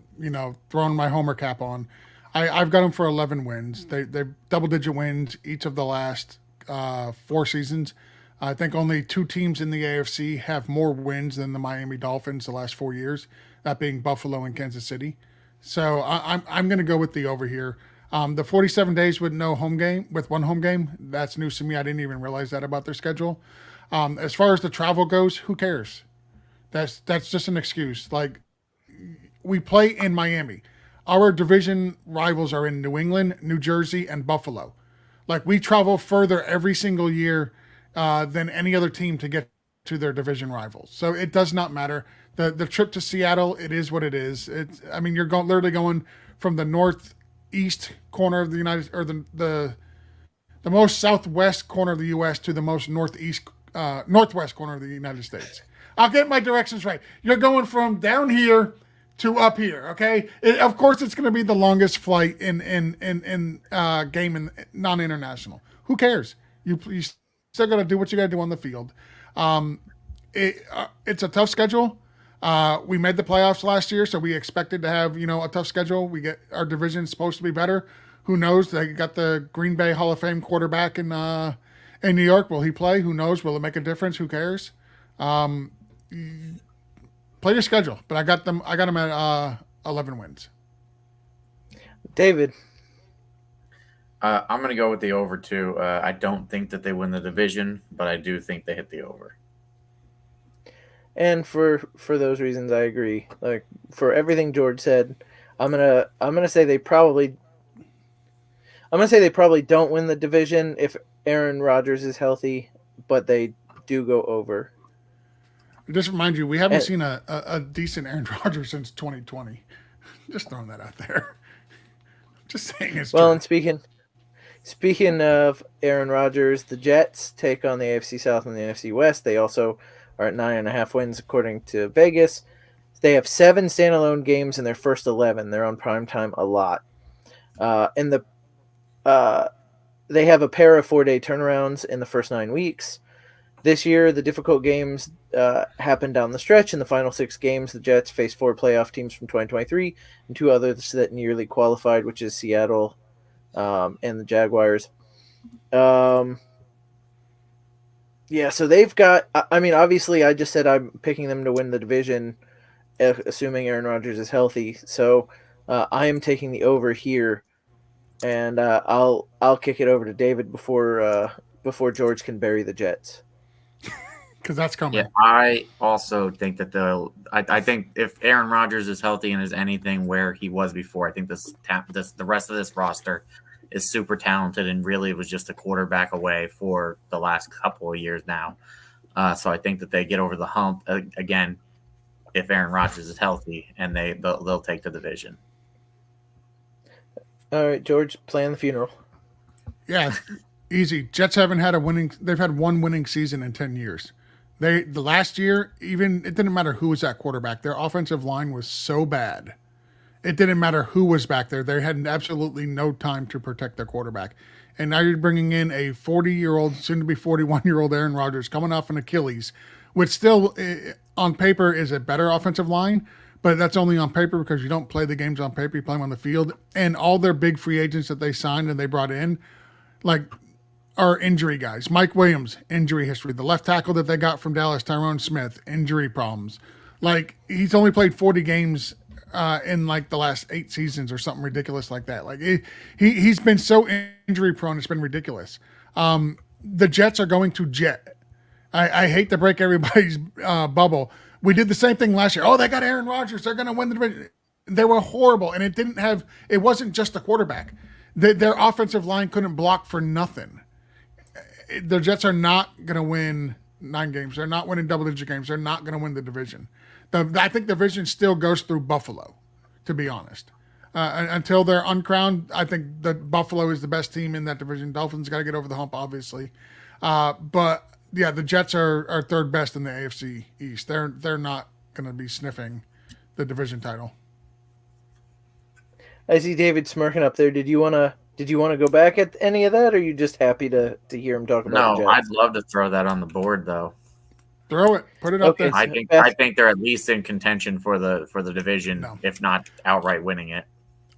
throwing my homer cap on. I've got them for 11 wins. They're double digit wins each of the last 4 seasons. I think only 2 teams in the AFC have more wins than the Miami Dolphins the last 4 years. That being Buffalo and Kansas City. So I'm going to go with the over here. The 47 days with one home game, that's news to me. I didn't even realize that about their schedule. As far as the travel goes, who cares? That's just an excuse. Like, we play in Miami. Our division rivals are in New England, New Jersey, and Buffalo. Like, we travel further every single year than any other team to get to their division rivals. So it does not matter. The trip to Seattle, it is what it is. You're literally going from the northeast corner of the the most southwest corner of the U.S. to the most northwest corner of the United States. I'll get my directions right. You're going from down here to up here. Okay. Of course, it's going to be the longest flight in game in non-international. Who cares? You still got to do what you got to do on the field. It's a tough schedule. We made the playoffs last year, so we expected to have a tough schedule. Our division's supposed to be better. Who knows? They got the Green Bay Hall of Fame quarterback in New York. Will he play? Who knows? Will it make a difference? Who cares? Play your schedule, but I got them at 11 wins. David, I'm going to go with the over too. I don't think that they win the division, but I do think they hit the over. and for those reasons, I agree. Like, for everything George said, I'm gonna say they probably don't win the division if Aaron Rodgers is healthy, but they do go over. Just remind you, we haven't seen a decent Aaron Rodgers since 2020. Just throwing that out there. Just saying it's well, true. and speaking of Aaron Rodgers, the Jets take on the AFC South and the NFC West. They also are at 9.5 wins according to Vegas. They have 7 standalone games in their first 11. They're on primetime a lot. They have a pair of 4-day turnarounds in the first 9 weeks. This year, the difficult games happen down the stretch. In the final 6 games, the Jets face 4 playoff teams from 2023 and 2 others that nearly qualified, which is Seattle and the Jaguars. So they've got – obviously, I just said I'm picking them to win the division, assuming Aaron Rodgers is healthy. So I am taking the over here, and I'll kick it over to David before George can bury the Jets. Because that's coming. Yeah, I also think that I think if Aaron Rodgers is healthy and is anything where he was before, I think the rest of this roster is super talented and really was just a quarterback away for the last couple of years now. So I think that they get over the hump again if Aaron Rodgers is healthy, and they'll take the division. All right, George, plan the funeral. Yeah, easy. Jets haven't had they've had one winning season in 10 years. The last year, even it didn't matter who was at quarterback. Their offensive line was so bad. It didn't matter who was back there. They had absolutely no time to protect their quarterback. And now you're bringing in a 40-year-old, soon to be 41-year-old Aaron Rodgers coming off an Achilles, which still on paper is a better offensive line, but that's only on paper because you don't play the games on paper. You play them on the field. And all their big free agents that they signed and they brought in, are injury guys. Mike Williams, injury history. The left tackle that they got from Dallas, Tyrone Smith, injury problems. He's only played 40 games in the last 8 seasons or something ridiculous like that. He's been so injury prone, it's been ridiculous. The Jets are going to jet. I hate to break everybody's bubble. We did the same thing last year. Oh, they got Aaron Rodgers. They're going to win the division. They were horrible, and it wasn't just the quarterback. Their offensive line couldn't block for nothing. The Jets are not going to win 9 games. They're not winning double-digit games. They're not going to win the division. I think the division still goes through Buffalo, to be honest. Until they're uncrowned, I think that Buffalo is the best team in that division. Dolphins got to get over the hump, obviously. But Yeah, the Jets are third best in the AFC East. They're not going to be sniffing the division title. I see David smirking up there. Did you wanna go back at any of that, or are you just happy to hear him talk about the No, I'd Jets? love to throw that on the board though. Throw it, put it up Okay, there. I so think Beth, I think they're at least in contention for the division, No. if not outright winning it.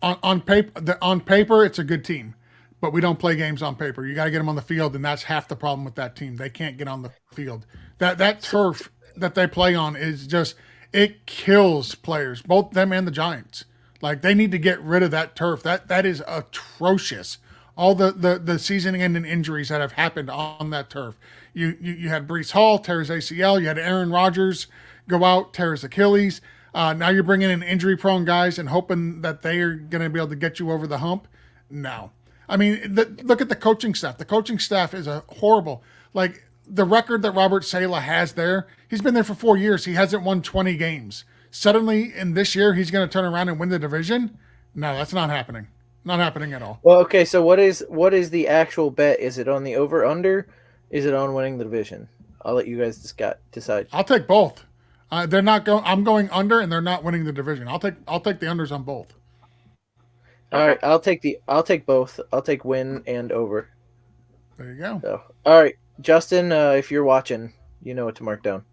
On paper, it's a good team, but we don't play games on paper. You got to get them on the field, and that's half the problem with that team. They can't get on the field. That turf that they play on is just it kills players, both them and the Giants. Like they need to get rid of that turf. That is atrocious. All the season-ending injuries that have happened on that turf. You had Brees Hall tear his ACL. You had Aaron Rodgers go out, tear his Achilles. Now you're bringing in injury-prone guys and hoping that they are going to be able to get you over the hump. No, I mean look at the coaching staff. The coaching staff is a horrible. Like the record that Robert Saleh has there, he's been there for 4 years. He hasn't won 20 games. Suddenly, in this year, he's going to turn around and win the division. No, that's not happening. Not happening at all. well, okay. So what is the actual bet? Is it on the over under? Is it on winning the division? I'll let you guys decide. I'll take both. They're not going. I'm going under, and they're not winning the division. I'll take the unders on both. All right, I'll take both. I'll take win and over. There you go. So, all right, Justin, if you're watching, you know what to mark down.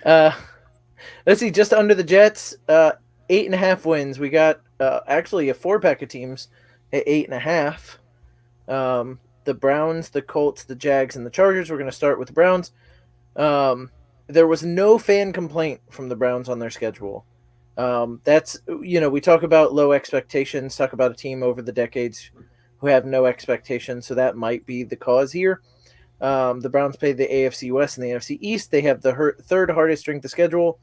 Let's see, just under the Jets, 8.5 wins. We got actually a 4-pack of teams at 8.5. The Browns, the Colts, the Jags, and the Chargers. We're going to start with the Browns. There was no fan complaint from the Browns on their schedule. That's, we talk about low expectations, talk about a team over the decades who have no expectations, so that might be the cause here. The Browns play the AFC West and the NFC East. They have the third hardest strength of schedule.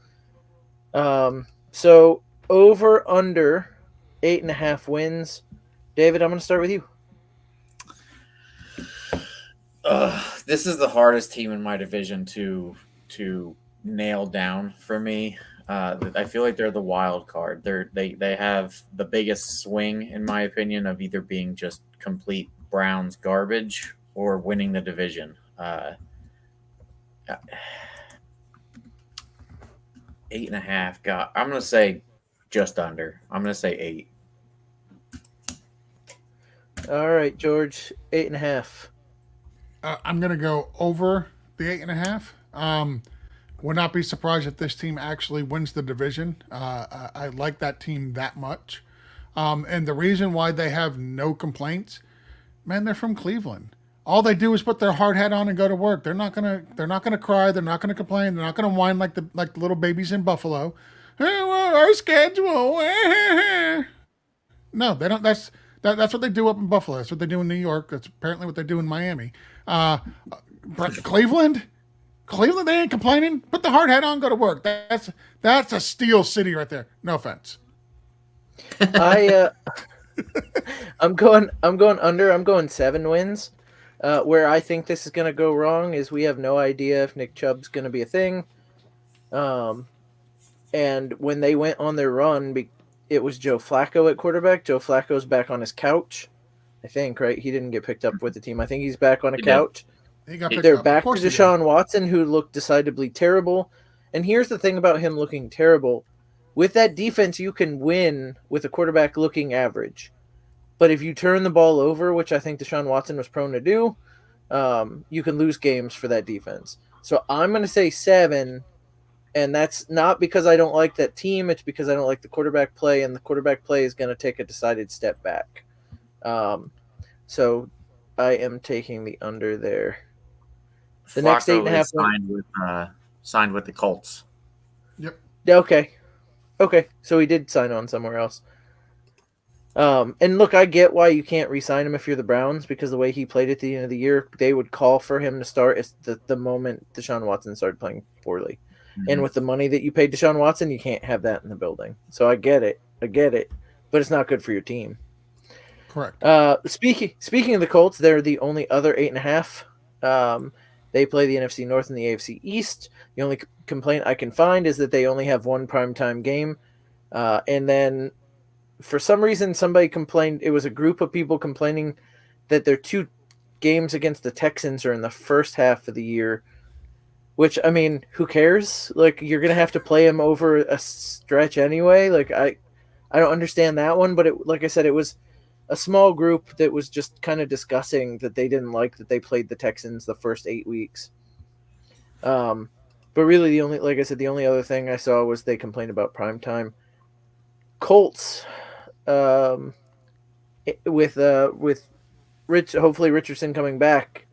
So over under 8.5 wins. David, I'm going to start with you. This is the hardest team in my division to nail down for me. I feel like they're the wild card. They have the biggest swing, in my opinion, of either being just complete Browns garbage or winning the division. 8.5. God, I'm gonna say just under. I'm gonna say 8. All right, George, 8.5. I'm going to go over the 8.5. Would not be surprised if this team actually wins the division. I like that team that much. And the reason why they have no complaints, man, they're from Cleveland. All they do is put their hard hat on and go to work. They're not gonna cry. They're not gonna complain. They're not gonna whine like the little babies in Buffalo. Hey, well, our schedule. No, they don't. That's what they do up in Buffalo. That's what they do in New York. That's apparently what they do in Miami. Cleveland, they ain't complaining. Put the hard hat on, go to work. That's a steel city right there. No offense. I'm going under. I'm going 7 wins. Where I think this is going to go wrong is we have no idea if Nick Chubb's going to be a thing. And when they went on their run, it was Joe Flacco at quarterback. Joe Flacco's back on his couch, I think, right? He didn't get picked up with the team. I think he's back on a couch. They're back to Deshaun Watson, who looked decidedly terrible. And here's the thing about him looking terrible. With that defense, you can win with a quarterback looking average. But if you turn the ball over, which I think Deshaun Watson was prone to do, you can lose games for that defense. So I'm going to say 7, and that's not because I don't like that team. It's because I don't like the quarterback play, and the quarterback play is going to take a decided step back. So I am taking the under there. The next 8.5 signed with the Colts. Yep. Okay. So he did sign on somewhere else. And look, I get why you can't re-sign him if you're the Browns, because the way he played at the end of the year, they would call for him to start the moment Deshaun Watson started playing poorly. Mm-hmm. And with the money that you paid Deshaun Watson, you can't have that in the building. So I get it, but it's not good for your team. Correct. Speaking of the Colts, they're the only other 8.5. They play the NFC North and the AFC East. The only complaint I can find is that they only have one primetime game. And then for some reason, somebody complained. It was a group of people complaining that their 2 games against the Texans are in the first half of the year, which, I mean, who cares? Like, you're going to have to play him over a stretch anyway. Like, I don't understand that one, but like I said, it was a small group that was just kind of discussing that they didn't like that they played the Texans the first 8 weeks. But really, like I said, the only other thing I saw was they complained about primetime. Colts, with hopefully Richardson coming back.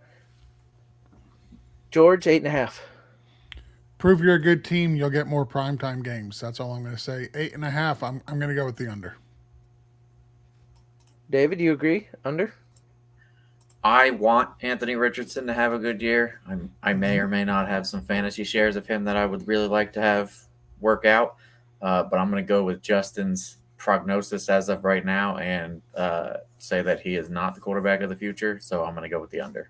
George, 8.5. Prove you're a good team, you'll get more primetime games. That's all I'm going to say. 8.5. I'm going to go with the under. David, do you agree? Under? I want Anthony Richardson to have a good year. I may or may not have some fantasy shares of him that I would really like to have work out. But I'm going to go with Justin's prognosis as of right now and say that he is not the quarterback of the future. So I'm going to go with the under.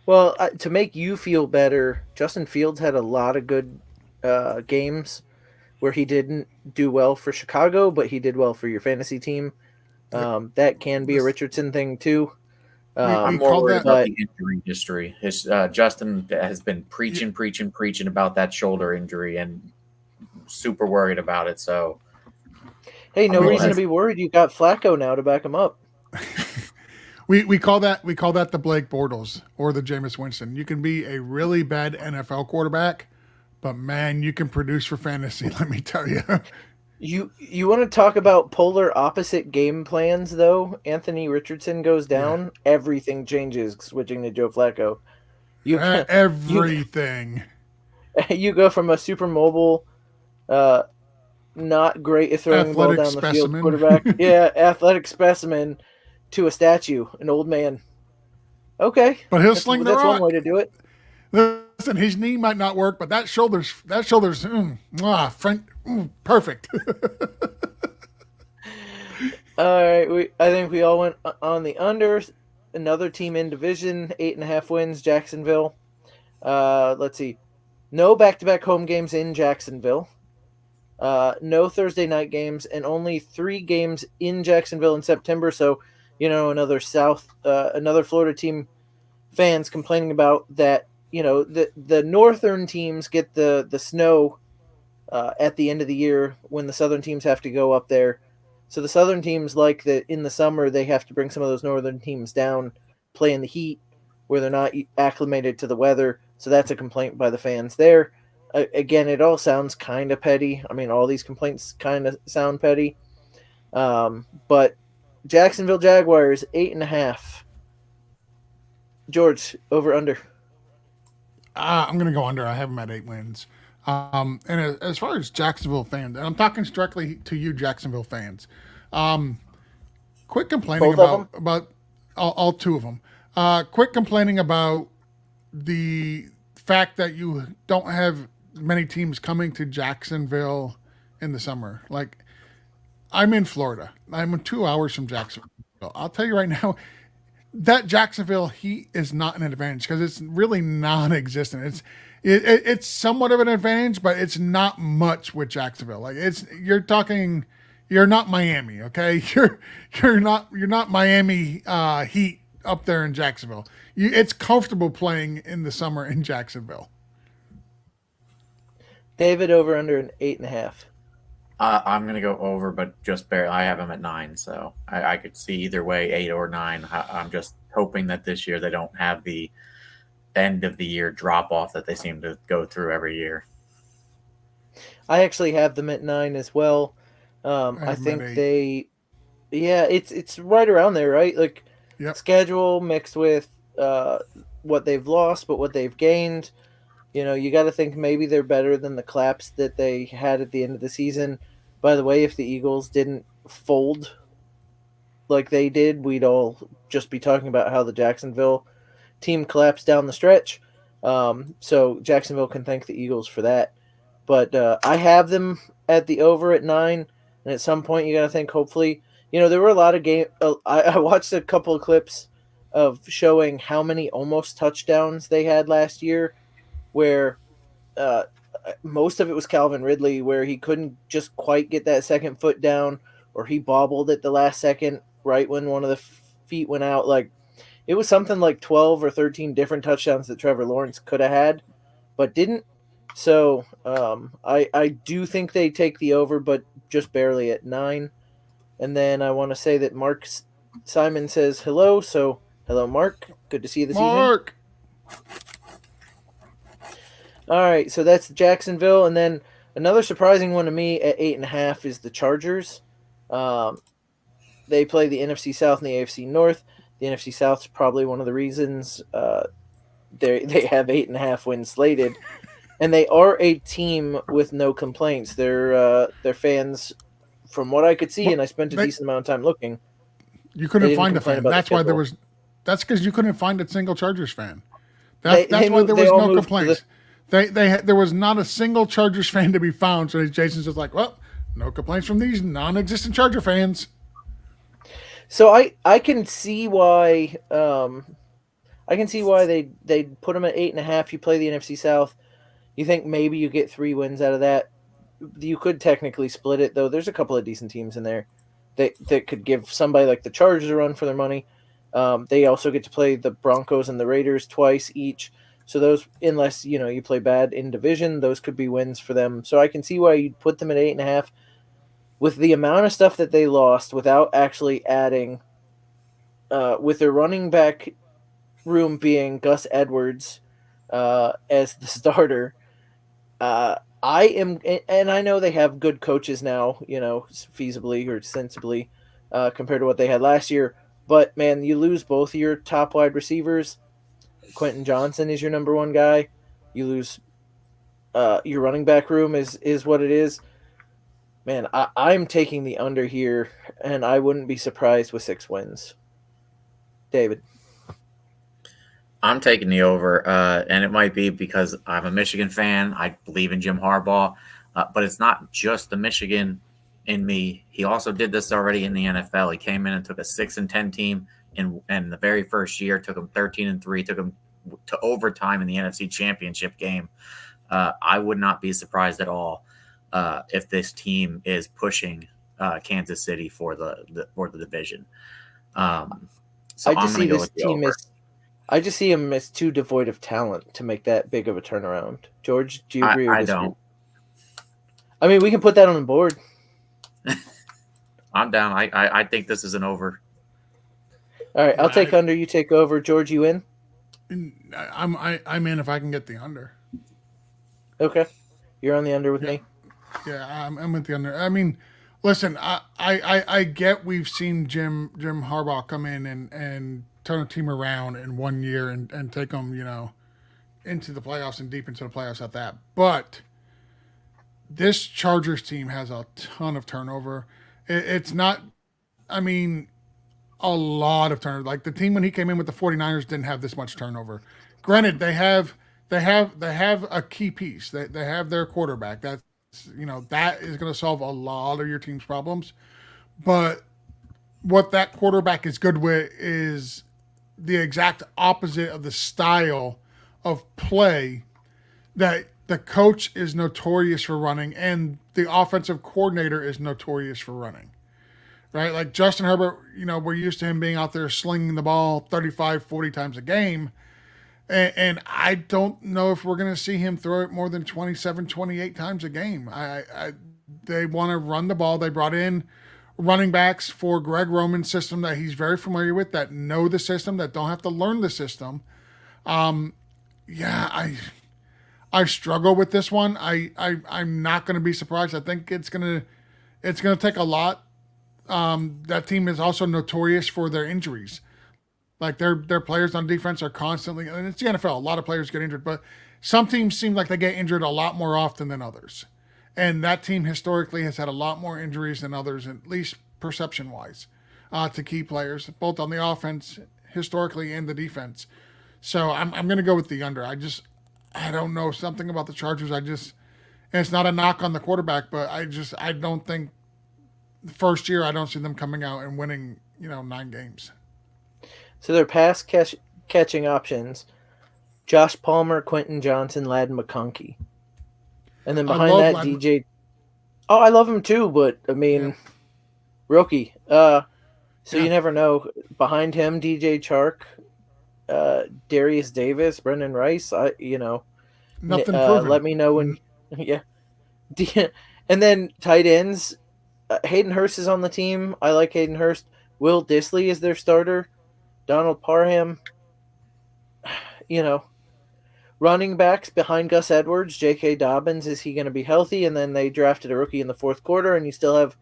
Well, to make you feel better, Justin Fields had a lot of good games where he didn't do well for Chicago, but he did well for your fantasy team. That can be a Richardson thing too. I'm more worried about the injury history. Justin has been preaching about that shoulder injury and super worried about it. So, hey, no reason to be worried. You got Flacco now to back him up. We call that the Blake Bortles or the Jameis Winston. You can be a really bad NFL quarterback, but man, you can produce for fantasy. Let me tell you. You want to talk about polar opposite game plans, though? Anthony Richardson goes down, everything changes switching to Joe Flacco. Everything. You go from a super mobile, not great at throwing athletic the ball down the field specimen. quarterback. Athletic specimen to a statue, an old man. Okay. But he'll sling the rock. That's one way to do it. Listen, his knee might not work, but that shoulder's perfect. All right, I think we all went on the under. Another team in division, 8.5 wins, Jacksonville. Let's see. No back-to-back home games in Jacksonville. No Thursday night games, and only 3 games in Jacksonville in September. So, another Florida team fans complaining about that. The northern teams get the snow at the end of the year when the southern teams have to go up there. So the southern teams like that in the summer they have to bring some of those northern teams down, play in the heat where they're not acclimated to the weather. So that's a complaint by the fans there. Again, it all sounds kind of petty. I mean, all these complaints kind of sound petty. But Jacksonville Jaguars, 8.5. George, over under. I'm going to go under. I have them at 8 wins. And as far as Jacksonville fans, and I'm talking directly to you, Jacksonville fans, quit complaining about all 2 of them. Quit complaining about the fact that you don't have many teams coming to Jacksonville in the summer. Like, I'm in Florida. I'm 2 hours from Jacksonville. I'll tell you right now, that Jacksonville heat is not an advantage because it's really non-existent. It's somewhat of an advantage, but it's not much with Jacksonville. Like you're not Miami, okay? You're not Miami Heat up there in Jacksonville. It's comfortable playing in the summer in Jacksonville. David, over under an 8.5. I'm going to go over, but just barely. I have him at 9, so I could see either way, 8 or 9. I'm just hoping that this year they don't have the end of the year drop off that they seem to go through every year. I actually have them at 9 as well. I think it's right around there, right? Like schedule mixed with what they've lost, but what they've gained. You got to think maybe they're better than the claps that they had at the end of the season. By the way, if the Eagles didn't fold like they did, we'd all just be talking about how the Jacksonville team collapsed down the stretch. So Jacksonville can thank the Eagles for that. But I have them at the over at 9. And at some point, you got to think, hopefully, there were a lot of games. I watched a couple of clips of showing how many almost touchdowns they had last year, where most of it was Calvin Ridley, where he couldn't just quite get that second foot down, or he bobbled at the last second right when one of the feet went out. Like, it was something like 12 or 13 different touchdowns that Trevor Lawrence could have had, but didn't. So I do think they take the over, but just barely at 9. And then I want to say that Mark Simon says hello. So hello, Mark. Good to see you this evening. Mark. All right, so that's Jacksonville, and then another surprising one to me at 8.5 is the Chargers. They play the NFC South and the AFC North. The NFC South is probably one of the reasons they have 8.5 wins slated, and they are a team with no complaints. Their fans, from what I could see, and I spent a decent amount of time looking. You couldn't find a fan. That's why there was. That's because you couldn't find a single Chargers fan. That's why there was no complaints. There was not a single Chargers fan to be found. So Jason's just like, well, no complaints from these non-existent Charger fans. So I can see why they put them at 8.5. You play the NFC South. You think maybe you get 3 wins out of that. You could technically split it, though. There's a couple of decent teams in there that could give somebody like the Chargers a run for their money. They also get to play the Broncos and the Raiders twice each. So those, unless you play bad in division, those could be wins for them. So I can see why you'd put them at 8.5. With the amount of stuff that they lost without actually adding, with their running back room being Gus Edwards as the starter, I am, and I know they have good coaches now, feasibly or sensibly, compared to what they had last year. But man, you lose both of your top wide receivers. Quentin Johnson is your number 1 guy. You lose your running back room is what it is. Man, I'm taking the under here, and I wouldn't be surprised with 6 wins. David. I'm taking the over, and it might be because I'm a Michigan fan. I believe in Jim Harbaugh, but it's not just the Michigan in me. He also did this already in the NFL. He came in and took a 6-10 team in the very first year, took them 13-3, took them to overtime in the NFC Championship game. I would not be surprised at all if this team is pushing Kansas City for the division. So I just see this team I just see him as too devoid of talent to make that big of a turnaround. George, do you agree? I don't. I mean, we can put that on the board. I'm down. I think this is an over. All right, I'll take under. You take over. George, you in? I'm in if I can get the under. Okay, you're on the under with me. Yeah, I'm with the under. I mean, listen, I get we've seen Jim Harbaugh come in and turn a team around in 1 year and take them, into the playoffs and deep into the playoffs at that. But this Chargers team has a ton of turnover. It's not, I mean, a lot of turnover. Like the team when he came in with the 49ers didn't have this much turnover. Granted, they have a key piece. They have their quarterback. That's that is going to solve a lot of your team's problems. But what that quarterback is good with is the exact opposite of the style of play that the coach is notorious for running and the offensive coordinator is notorious for running. Right? Like Justin Herbert, we're used to him being out there slinging the ball 35, 40 times a game. And I don't know if we're going to see him throw it more than 27, 28 times a game. They want to run the ball. They brought in running backs for Greg Roman's system that he's very familiar with, that know the system, that don't have to learn the system. I struggle with this one. I'm not going to be surprised. I think it's going to take a lot. That team is also notorious for their injuries. Like their players on defense are constantly, and it's the NFL, a lot of players get injured, but some teams seem like they get injured a lot more often than others. And that team historically has had a lot more injuries than others, at least perception-wise, to key players, both on the offense historically and the defense. So I'm going to go with the under. I don't know, something about the Chargers. And it's not a knock on the quarterback, but I don't think the first year I don't see them coming out and winning, 9 games. So their pass catching options: Josh Palmer, Quentin Johnson, Ladd McConkey. And then behind that, DJ. Oh, I love him too, but I mean, rookie. You never know. Behind him, DJ Chark, Darius Davis, Brendan Rice. Nothing proven. Let me know when. Yeah, and then tight ends. Hayden Hurst is on the team. I like Hayden Hurst. Will Disley is their starter. Donald Parham. You know, running backs behind Gus Edwards. J.K. Dobbins, is he going to be healthy? And then they drafted a rookie in the fourth quarter, and you still have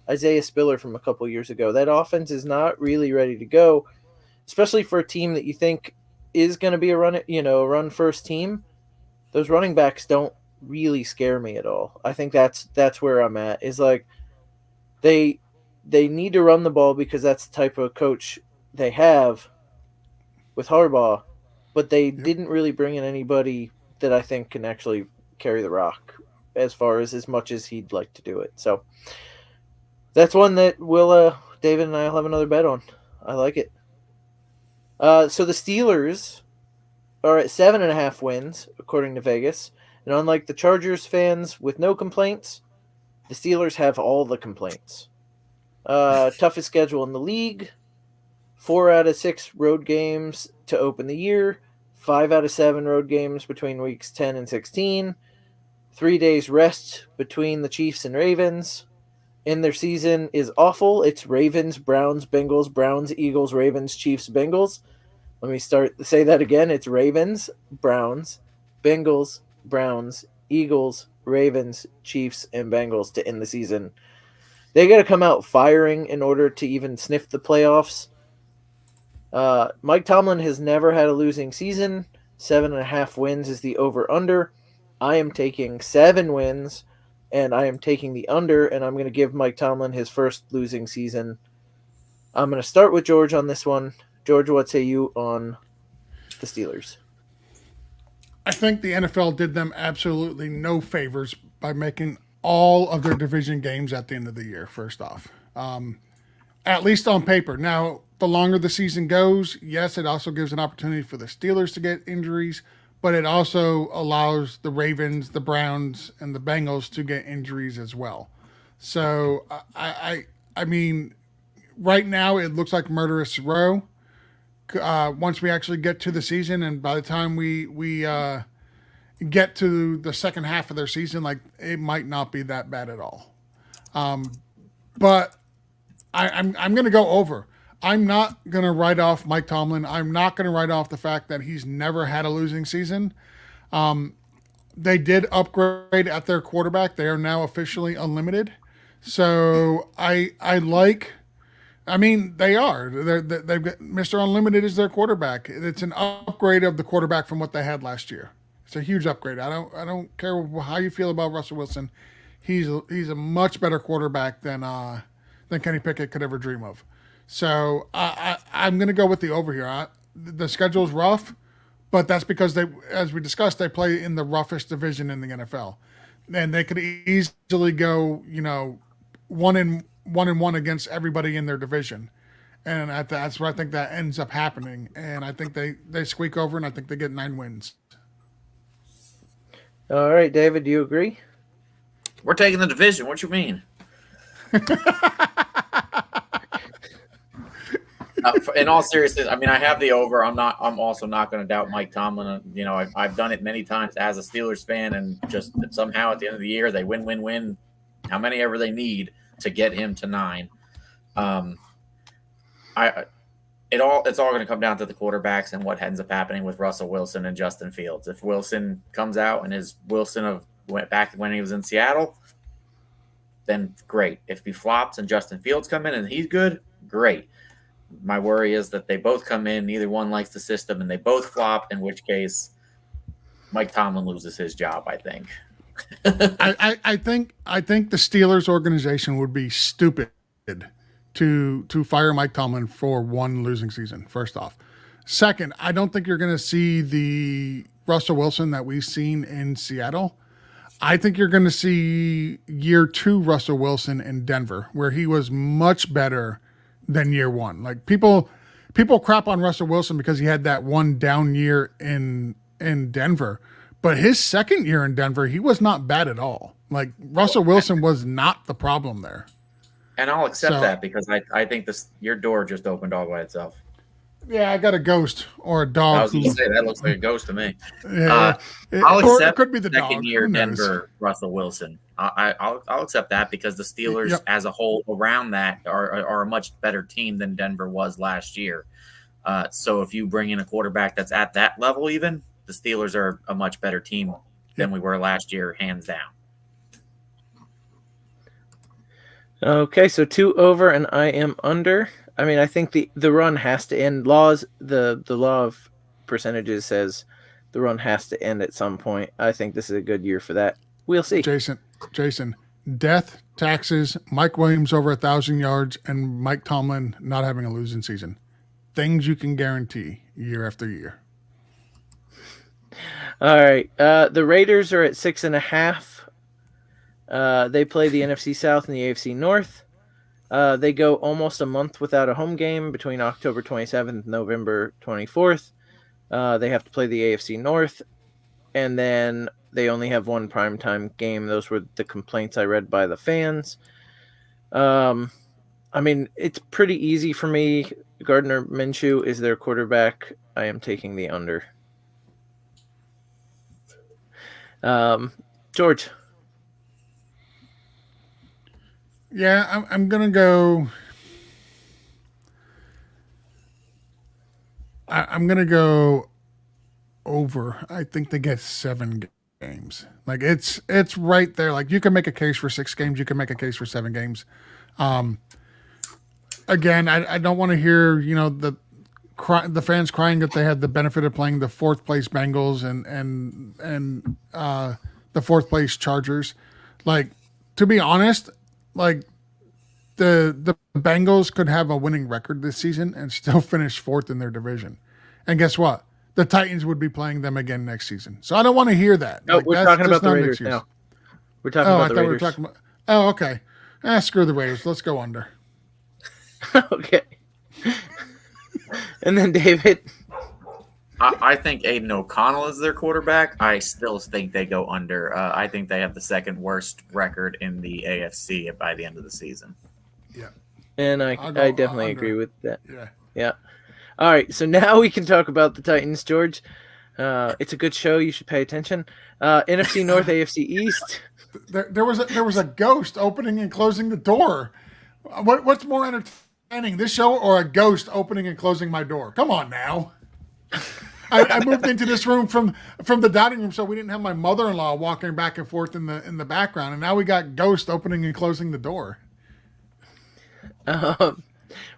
Isaiah Spiller from a couple years ago. That offense is not really ready to go, especially for a team that you think is going to be a run first team. Those running backs don't really scare me at all. I think that's where I'm at. Is like they need to run the ball because that's the type of coach they have with Harbaugh, but they didn't really bring in anybody that I think can actually carry the rock as much as he'd like to do it. So that's one that David and I'll have another bet on. I like it. So the Steelers are at 7.5 wins according to Vegas, and unlike the Chargers fans with no complaints, the Steelers have all the complaints. Toughest schedule in the league. 4 out of 6 road games to open the year. 5 out of 7 road games between weeks 10 and 16. 3 days rest between the Chiefs and Ravens. And their season is awful. It's Ravens, Browns, Bengals, Browns, Eagles, Ravens, Chiefs, Bengals. Let me say that again. It's Ravens, Browns, Bengals, Browns, Eagles, Ravens, Chiefs, and Bengals to end the season. They got to come out firing in order to even sniff the playoffs. Mike Tomlin has never had a losing season. 7.5 wins is the over-under. I am taking 7 wins, and I am taking the under, and I'm going to give Mike Tomlin his first losing season. I'm going to start with George on this one. George, what say you on the Steelers? I think the NFL did them absolutely no favors by making all of their division games at the end of the year, first off. At least on paper. Now, the longer the season goes, yes, it also gives an opportunity for the Steelers to get injuries, but it also allows the Ravens, the Browns, and the Bengals to get injuries as well. So, I mean, right now it looks like murderous row. Once we actually get to the season, and by the time we get to the second half of their season, like, it might not be that bad at all. But I'm going to go over. I'm not going to write off Mike Tomlin. I'm not going to write off the fact that he's never had a losing season. They did upgrade at their quarterback. They are now officially unlimited. So I mean, they are. They've got Mr. Unlimited is their quarterback. It's an upgrade of the quarterback from what they had last year. It's a huge upgrade. I don't care how you feel about Russell Wilson. He's a much better quarterback than Kenny Pickett could ever dream of. So I'm going to go with the over here. The schedule's rough, but that's because as we discussed, they play in the roughest division in the NFL, and they could easily go, 1-1 against everybody in their division, and that's where I think that ends up happening. And I think they squeak over, and I think they get 9 wins. All right, David, do you agree? We're taking the division. What you mean? In all seriousness, I mean, I have the over. I'm also not going to doubt Mike Tomlin. I've done it many times as a Steelers fan, and just somehow at the end of the year they win, how many ever they need to get him to 9. It's all going to come down to the quarterbacks and what ends up happening with Russell Wilson and Justin Fields. If Wilson comes out and is Wilson of went back when he was in Seattle, then great. If he flops and Justin Fields come in and he's good, great. My worry is that they both come in, neither one likes the system, and they both flop, in which case Mike Tomlin loses his job, I think. I think the Steelers organization would be stupid to fire Mike Tomlin for one losing season, first off. Second, I don't think you're going to see the Russell Wilson that we've seen in Seattle. I think you're going to see year 2 Russell Wilson in Denver, where he was much better than year 1. Like, people crap on Russell Wilson because he had that one down year in Denver, but his second year in Denver, he was not bad at all. Like, Russell Wilson was not the problem there. And I'll accept that because I think your door just opened all by itself. Yeah, I got a ghost or a I dog. was going to say that looks like a ghost to me. Yeah, I'll or it accept could be the second dog. year Who knows? Denver Russell Wilson. I'll accept that because the Steelers Yep. as a whole around that are a much better team than Denver was last year. So if you bring in a quarterback that's at that level, even the Steelers are a much better team than we were last year, hands down. Okay, so 2 over and I am under. I mean, I think the run has to end. The law of percentages says the run has to end at some point. I think this is a good year for that. We'll see. Jason, death, taxes, Mike Williams over 1,000 yards, and Mike Tomlin not having a losing season. Things you can guarantee year after year. All right. The Raiders are at 6.5. They play the NFC South and the AFC North. They go almost a month without a home game between October 27th and November 24th. They have to play the AFC North, and then they only have one primetime game. Those were the complaints I read by the fans. I mean, it's pretty easy for me. Gardner Minshew is their quarterback. I am taking the under. George. Yeah, I'm gonna go. I'm gonna go over. I think they get 7 games. Like it's right there. Like you can make a case for 6 games. You can make a case for 7 games. Again, I don't want to hear the fans crying that they had the benefit of playing the 4th place Bengals and the 4th place Chargers. Like, to be honest, like the Bengals could have a winning record this season and still finish 4th in their division. And guess what? The Titans would be playing them again next season. So I don't want to hear that. No, we're talking about the Raiders now. We're talking about the Raiders. We were talking about. Oh, okay. Screw the Raiders. Let's go under. Okay. And then David. I think Aiden O'Connell is their quarterback. I still think they go under. I think they have the 2nd worst record in the AFC by the end of the season. Yeah. And I definitely agree with that. Yeah. All right, so now we can talk about the Titans, George. It's a good show. You should pay attention. NFC North, AFC East. There was a ghost opening and closing the door. What's more entertaining, this show or a ghost opening and closing my door? Come on now. I moved into this room from the dining room, so we didn't have my mother-in-law walking back and forth in the background, and now we got ghost opening and closing the door.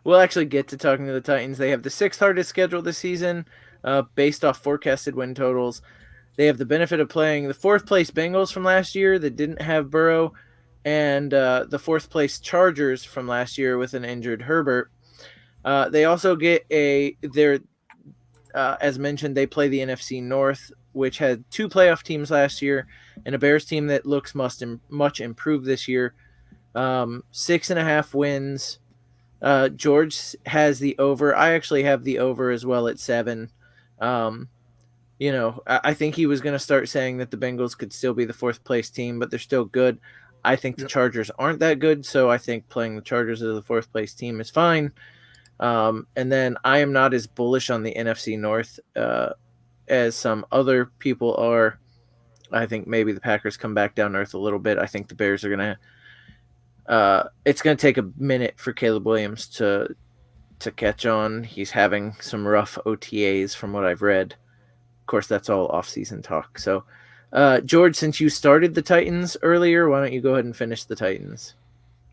We'll actually get to talking to the Titans. They have the 6th hardest schedule this season, based off forecasted win totals. They have the benefit of playing the 4th place Bengals from last year that didn't have Burrow, and the 4th place Chargers from last year with an injured Herbert. They also get as mentioned, they play the NFC North, which had 2 playoff teams last year, and a Bears team that looks much improved this year. 6.5 wins. George has the over. I actually have the over as well at 7. I think he was going to start saying that the Bengals could still be the 4th place team, but they're still good. I think the Chargers aren't that good, so I think playing the Chargers as the 4th place team is fine. And then I am not as bullish on the NFC North as some other people are. I think maybe the Packers come back down to earth a little bit. I think the Bears are going to it's going to take a minute for Caleb Williams to catch on. He's having some rough OTAs from what I've read. Of course, that's all off-season talk. So, George, since you started the Titans earlier, why don't you go ahead and finish the Titans?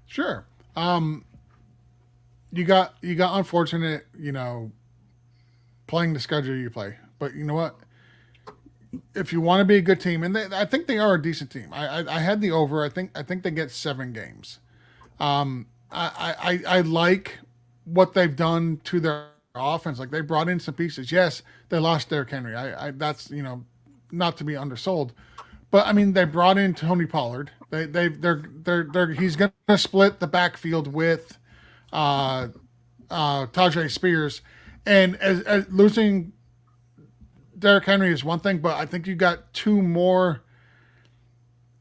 Sure. You got unfortunate, playing the schedule you play. But you know what? If you want to be a good team, and I think they are a decent team. I had the over. I think they get 7 games. I like what they've done to their offense. Like they brought in some pieces. Yes, they lost Derrick Henry. That's not to be undersold, but I mean they brought in Tony Pollard. He's going to split the backfield with Tajay Spears, and as losing Derrick Henry is one thing, but I think you got 2 more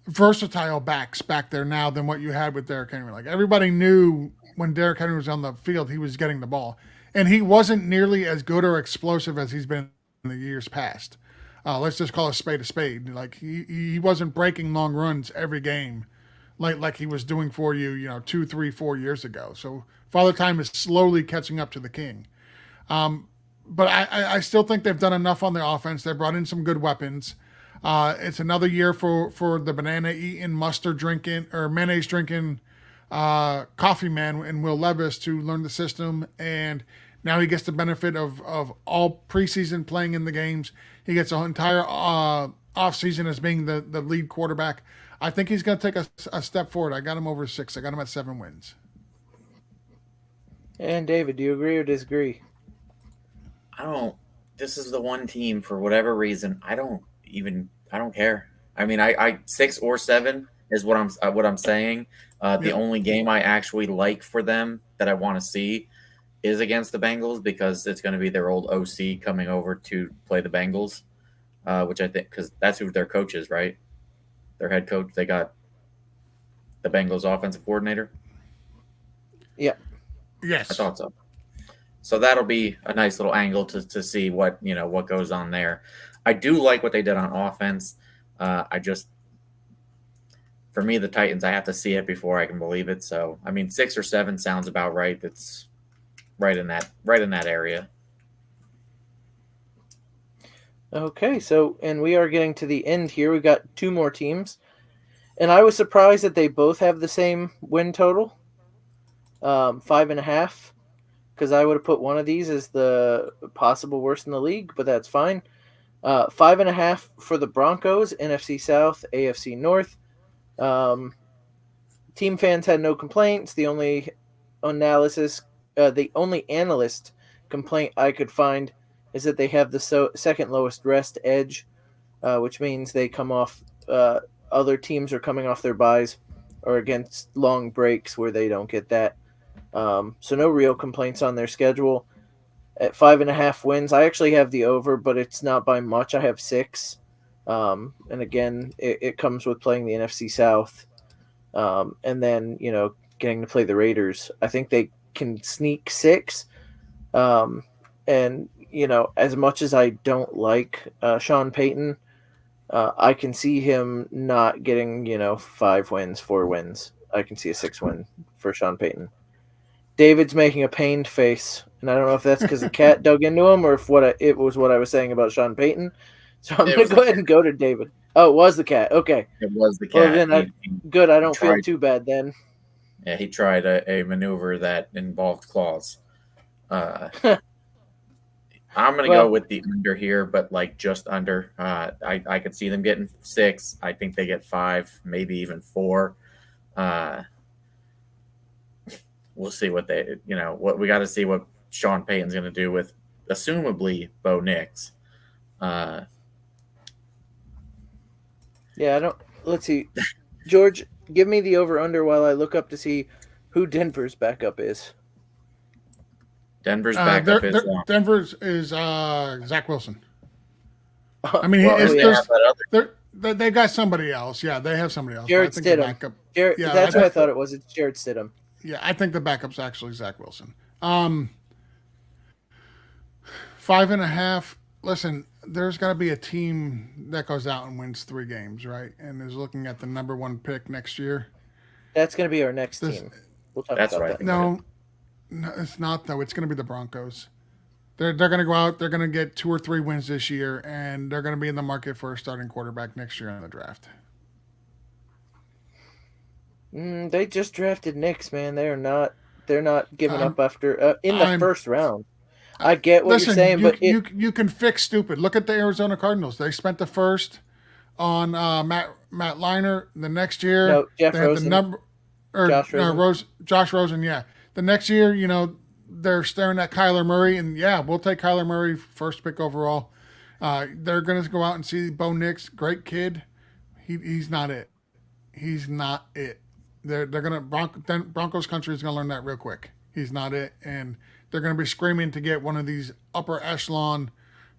versatile backs back there now than what you had with Derrick Henry. Like everybody knew when Derrick Henry was on the field, he was getting the ball. and he wasn't nearly as good or explosive as he's been in the years past. Let's just call a spade a spade. Like he wasn't breaking long runs every game, like he was doing for you, 2, 3, 4 years ago. So Father Time is slowly catching up to the King. But I still think they've done enough on the offense. They brought in some good weapons. It's another year for the banana eating, mustard drinking, or mayonnaise drinking coffee man and Will Levis to learn the system. And now he gets the benefit of all preseason playing in the games. He gets an entire offseason as being the lead quarterback. I think he's going to take a step forward. I got him over 6. I got him at 7 wins. And David, do you agree or disagree? I don't. This is the one team for whatever reason. I don't care. I mean, I 6 or 7 is what I'm saying. The only game I actually like for them that I want to see is against the Bengals because it's going to be their old OC coming over to play the Bengals, which I think because that's who their coach is, right? Their head coach. They got the Bengals offensive coordinator. Yeah. Yes. I thought so. So that'll be a nice little angle to see what goes on there. I do like what they did on offense. For me, the Titans, I have to see it before I can believe it. So, I mean, 6 or 7 sounds about right. That's right in that area. Okay, and we are getting to the end here. We got 2 more teams, and I was surprised that they both have the same win total, 5.5. Because I would have put one of these as the possible worst in the league, but that's fine. 5.5 for the Broncos, NFC South, AFC North. Team fans had no complaints. The only analyst complaint I could find is that they have the second lowest rest edge, which means they come off. Other teams are coming off their buys or against long breaks where they don't get that. So no real complaints on their schedule. At 5.5 wins, I actually have the over, but it's not by much. I have 6. And again, it comes with playing the NFC South. And then, getting to play the Raiders. I think they can sneak 6. And, as much as I don't like Sean Payton, I can see him not getting, 5 wins, 4 wins. I can see a 6 win for Sean Payton. David's making a pained face, and I don't know if that's because the cat dug into him or if it was what I was saying about Sean Payton. So I'm going to go ahead and go to David. Oh, it was the cat. Okay. It was the cat. Well, then good. I don't feel too bad then. Yeah, he tried a maneuver that involved claws. I'm going to go with the under here, but just under. I could see them getting 6. I think they get 5, maybe even 4. We'll see what what we got to see what Sean Payton's going to do with, assumably, Bo Nix. Yeah, let's see. George, give me the over-under while I look up to see who Denver's backup is. Denver's backup Denver's is Zach Wilson. I mean, they've got somebody else. Yeah, they have somebody else. Jared Stidham. That's what I thought it was. It's Jared Stidham. Yeah, I think the backup's actually Zach Wilson. 5.5. Listen, there's got to be a team that goes out and wins 3 games, right? And is looking at the number 1 pick next year. That's going to be our next team. We'll talk about that. No, it's not though. It's going to be the Broncos. They're going to go out. They're going to get 2 or 3 wins this year, and they're going to be in the market for a starting quarterback next year in the draft. They just drafted Knicks, man. They're not giving up after in the first round. I get what you're saying, but you can fix stupid. Look at the Arizona Cardinals. They spent the first on Matt Leinart. The next year, Jeff Rosen. Josh Rosen. Yeah, the next year, they're staring at Kyler Murray, and yeah, we'll take Kyler Murray first pick overall. They're going to go out and see Bo Nix, great kid. He's not it. He's not it. They're gonna Broncos country is gonna learn that real quick. He's not it, and they're gonna be screaming to get one of these upper echelon,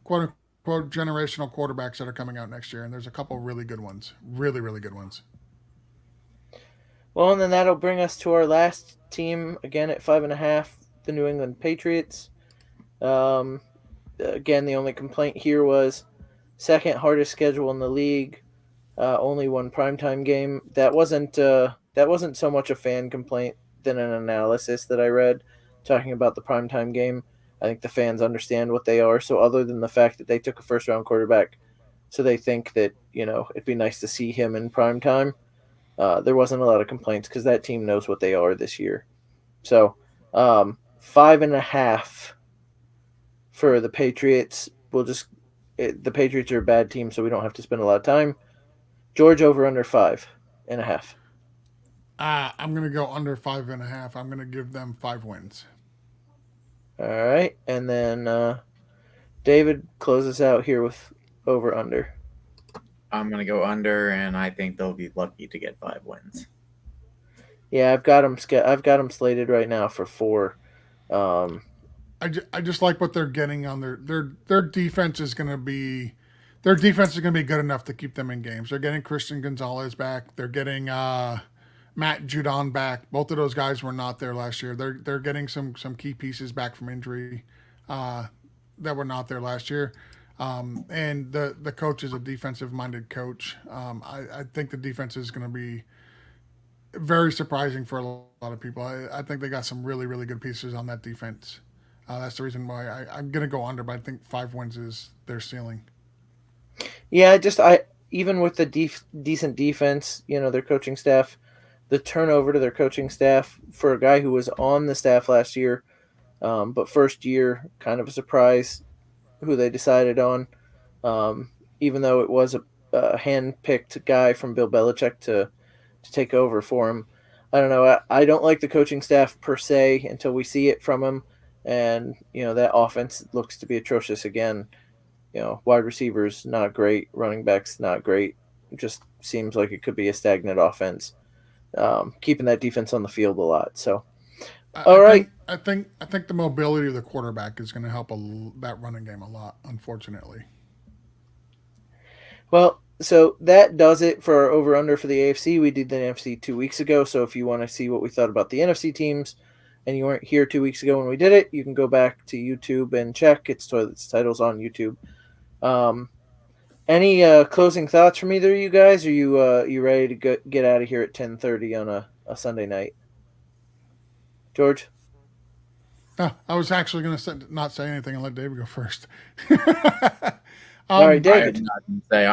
quote unquote, generational quarterbacks that are coming out next year. And there's a couple really good ones, really really good ones. Well, and then that'll bring us to our last team again at 5.5, the New England Patriots. Um, Again, the only complaint here was second hardest schedule in the league. Only one primetime game. That wasn't so much a fan complaint than an analysis that I read talking about the primetime game. I think the fans understand what they are. So other than the fact that they took a first round quarterback, so they think that it'd be nice to see him in primetime. There wasn't a lot of complaints because that team knows what they are this year. So 5.5 for the Patriots. The Patriots are a bad team, so we don't have to spend a lot of time. George over under 5.5. I'm going to go under 5.5. I'm going to give them 5 wins. All right, and then David closes out here with over under. I'm going to go under, and I think they'll be lucky to get 5 wins. Yeah, I've got them slated right now for 4. I just like what they're getting on their defense is going to be their defense is going to be good enough to keep them in games. They're getting Christian Gonzalez back. They're getting Matt Judon back. Both of those guys were not there last year. They're getting some key pieces back from injury that were not there last year. And the coach is a defensive minded coach. I think the defense is going to be very surprising for a lot of people. I think they got some really, really good pieces on that defense. That's the reason why I'm going to go under, but I think 5 wins is their ceiling. Yeah, I even with the decent defense, their coaching staff, the turnover to their coaching staff for a guy who was on the staff last year, but first year, kind of a surprise who they decided on. Even though it was a hand-picked guy from Bill Belichick to take over for him. I don't know. I don't like the coaching staff per se until we see it from him. And, that offense looks to be atrocious again. Wide receivers, not great. Running backs, not great. It just seems like it could be a stagnant offense. Keeping that defense on the field a lot. So, all right. I think the mobility of the quarterback is going to help that running game a lot, unfortunately. Well, so that does it for our over-under for the AFC. We did the NFC 2 weeks ago, so if you want to see what we thought about the NFC teams and you weren't here 2 weeks ago when we did it, you can go back to YouTube and check. It's Toilets Titles on YouTube. Any closing thoughts from either of you guys? Are you ready to get out of here at 10:30 on a Sunday night? George? I was actually going to not say anything and let David go first. All right, I have David. nothing to say.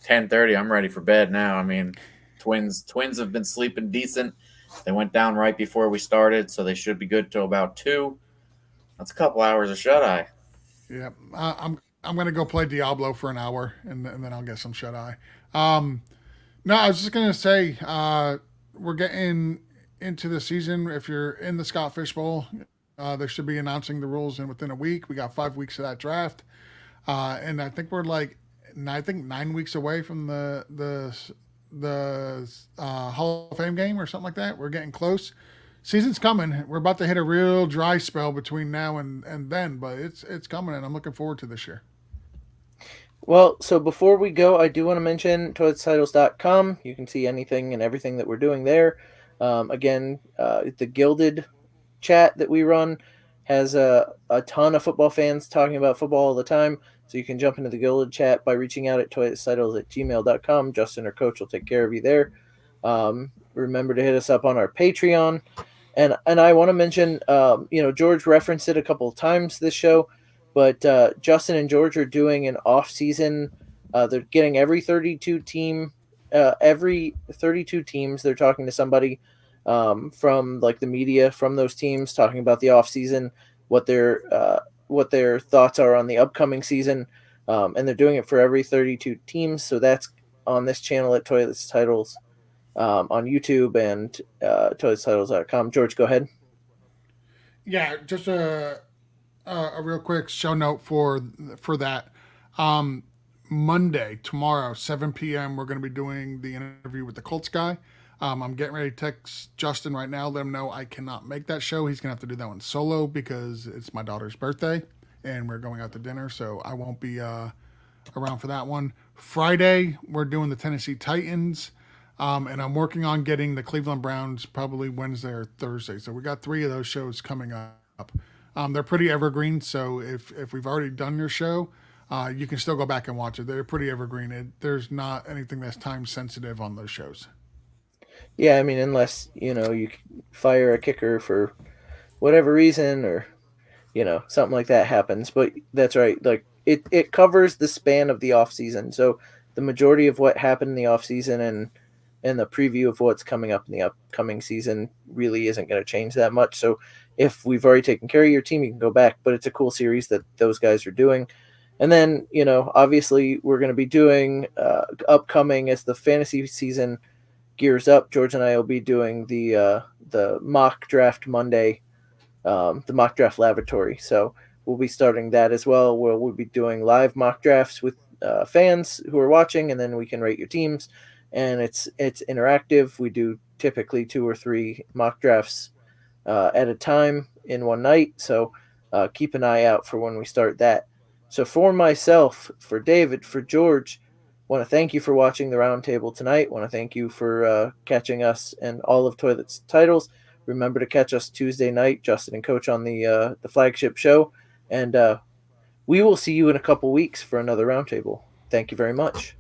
10:30. I'm ready for bed now. I mean, Twins have been sleeping decent. They went down right before we started, so they should be good till about 2. That's a couple hours of shut eye. Yeah, I'm going to go play Diablo for an hour, and then I'll get some shut eye. No, I was just going to say we're getting into the season. If you're in the Scott Fish Bowl, they should be announcing the rules within a week. We got 5 weeks of that draft, and I think we're 9 weeks away from the Hall of Fame game or something like that. We're getting close. Season's coming. We're about to hit a real dry spell between now and then, but it's coming, and I'm looking forward to this year. Well, so before we go, I do want to mention toiletstitles.com. You can see anything and everything that we're doing there. Again, the Gilded chat that we run has a ton of football fans talking about football all the time. So you can jump into the Gilded chat by reaching out at toiletstitles@gmail.com. Justin or Coach will take care of you there. Remember to hit us up on our Patreon. And I want to mention, George referenced it a couple of times this show, but Justin and George are doing an off-season. They're getting every 32 teams. They're talking to somebody from the media from those teams, talking about the off-season, what their thoughts are on the upcoming season, and they're doing it for every 32 teams. So that's on this channel at Toilets Titles. On YouTube and toiletstitles.com. George, go ahead. Yeah, just a real quick show note for that. Monday, tomorrow, 7 p.m., we're going to be doing the interview with the Colts guy. I'm getting ready to text Justin right now, let him know I cannot make that show. He's going to have to do that one solo because it's my daughter's birthday and we're going out to dinner, so I won't be around for that one. Friday, we're doing the Tennessee Titans. And I'm working on getting the Cleveland Browns probably Wednesday or Thursday. So we got 3 of those shows coming up. They're pretty evergreen, so if we've already done your show, you can still go back and watch it. They're pretty evergreen. There's not anything that's time sensitive on those shows. Yeah, I mean, unless you fire a kicker for whatever reason, or something like that happens. But that's right. Like it covers the span of the off season. So the majority of what happened in the off season and the preview of what's coming up in the upcoming season really isn't going to change that much. So if we've already taken care of your team, you can go back. But it's a cool series that those guys are doing. And then, obviously we're going to be doing upcoming as the fantasy season gears up. George and I will be doing the mock draft Monday, the mock draft laboratory. So we'll be starting that as well, where we'll be doing live mock drafts with fans who are watching, and then we can rate your teams. And it's interactive. We do typically 2 or 3 mock drafts at a time in one night. So keep an eye out for when we start that. So for myself, for David, for George, want to thank you for watching the roundtable tonight. Want to thank you for catching us and all of Toilet's titles. Remember to catch us Tuesday night, Justin and Coach, on the flagship show. And we will see you in a couple weeks for another roundtable. Thank you very much.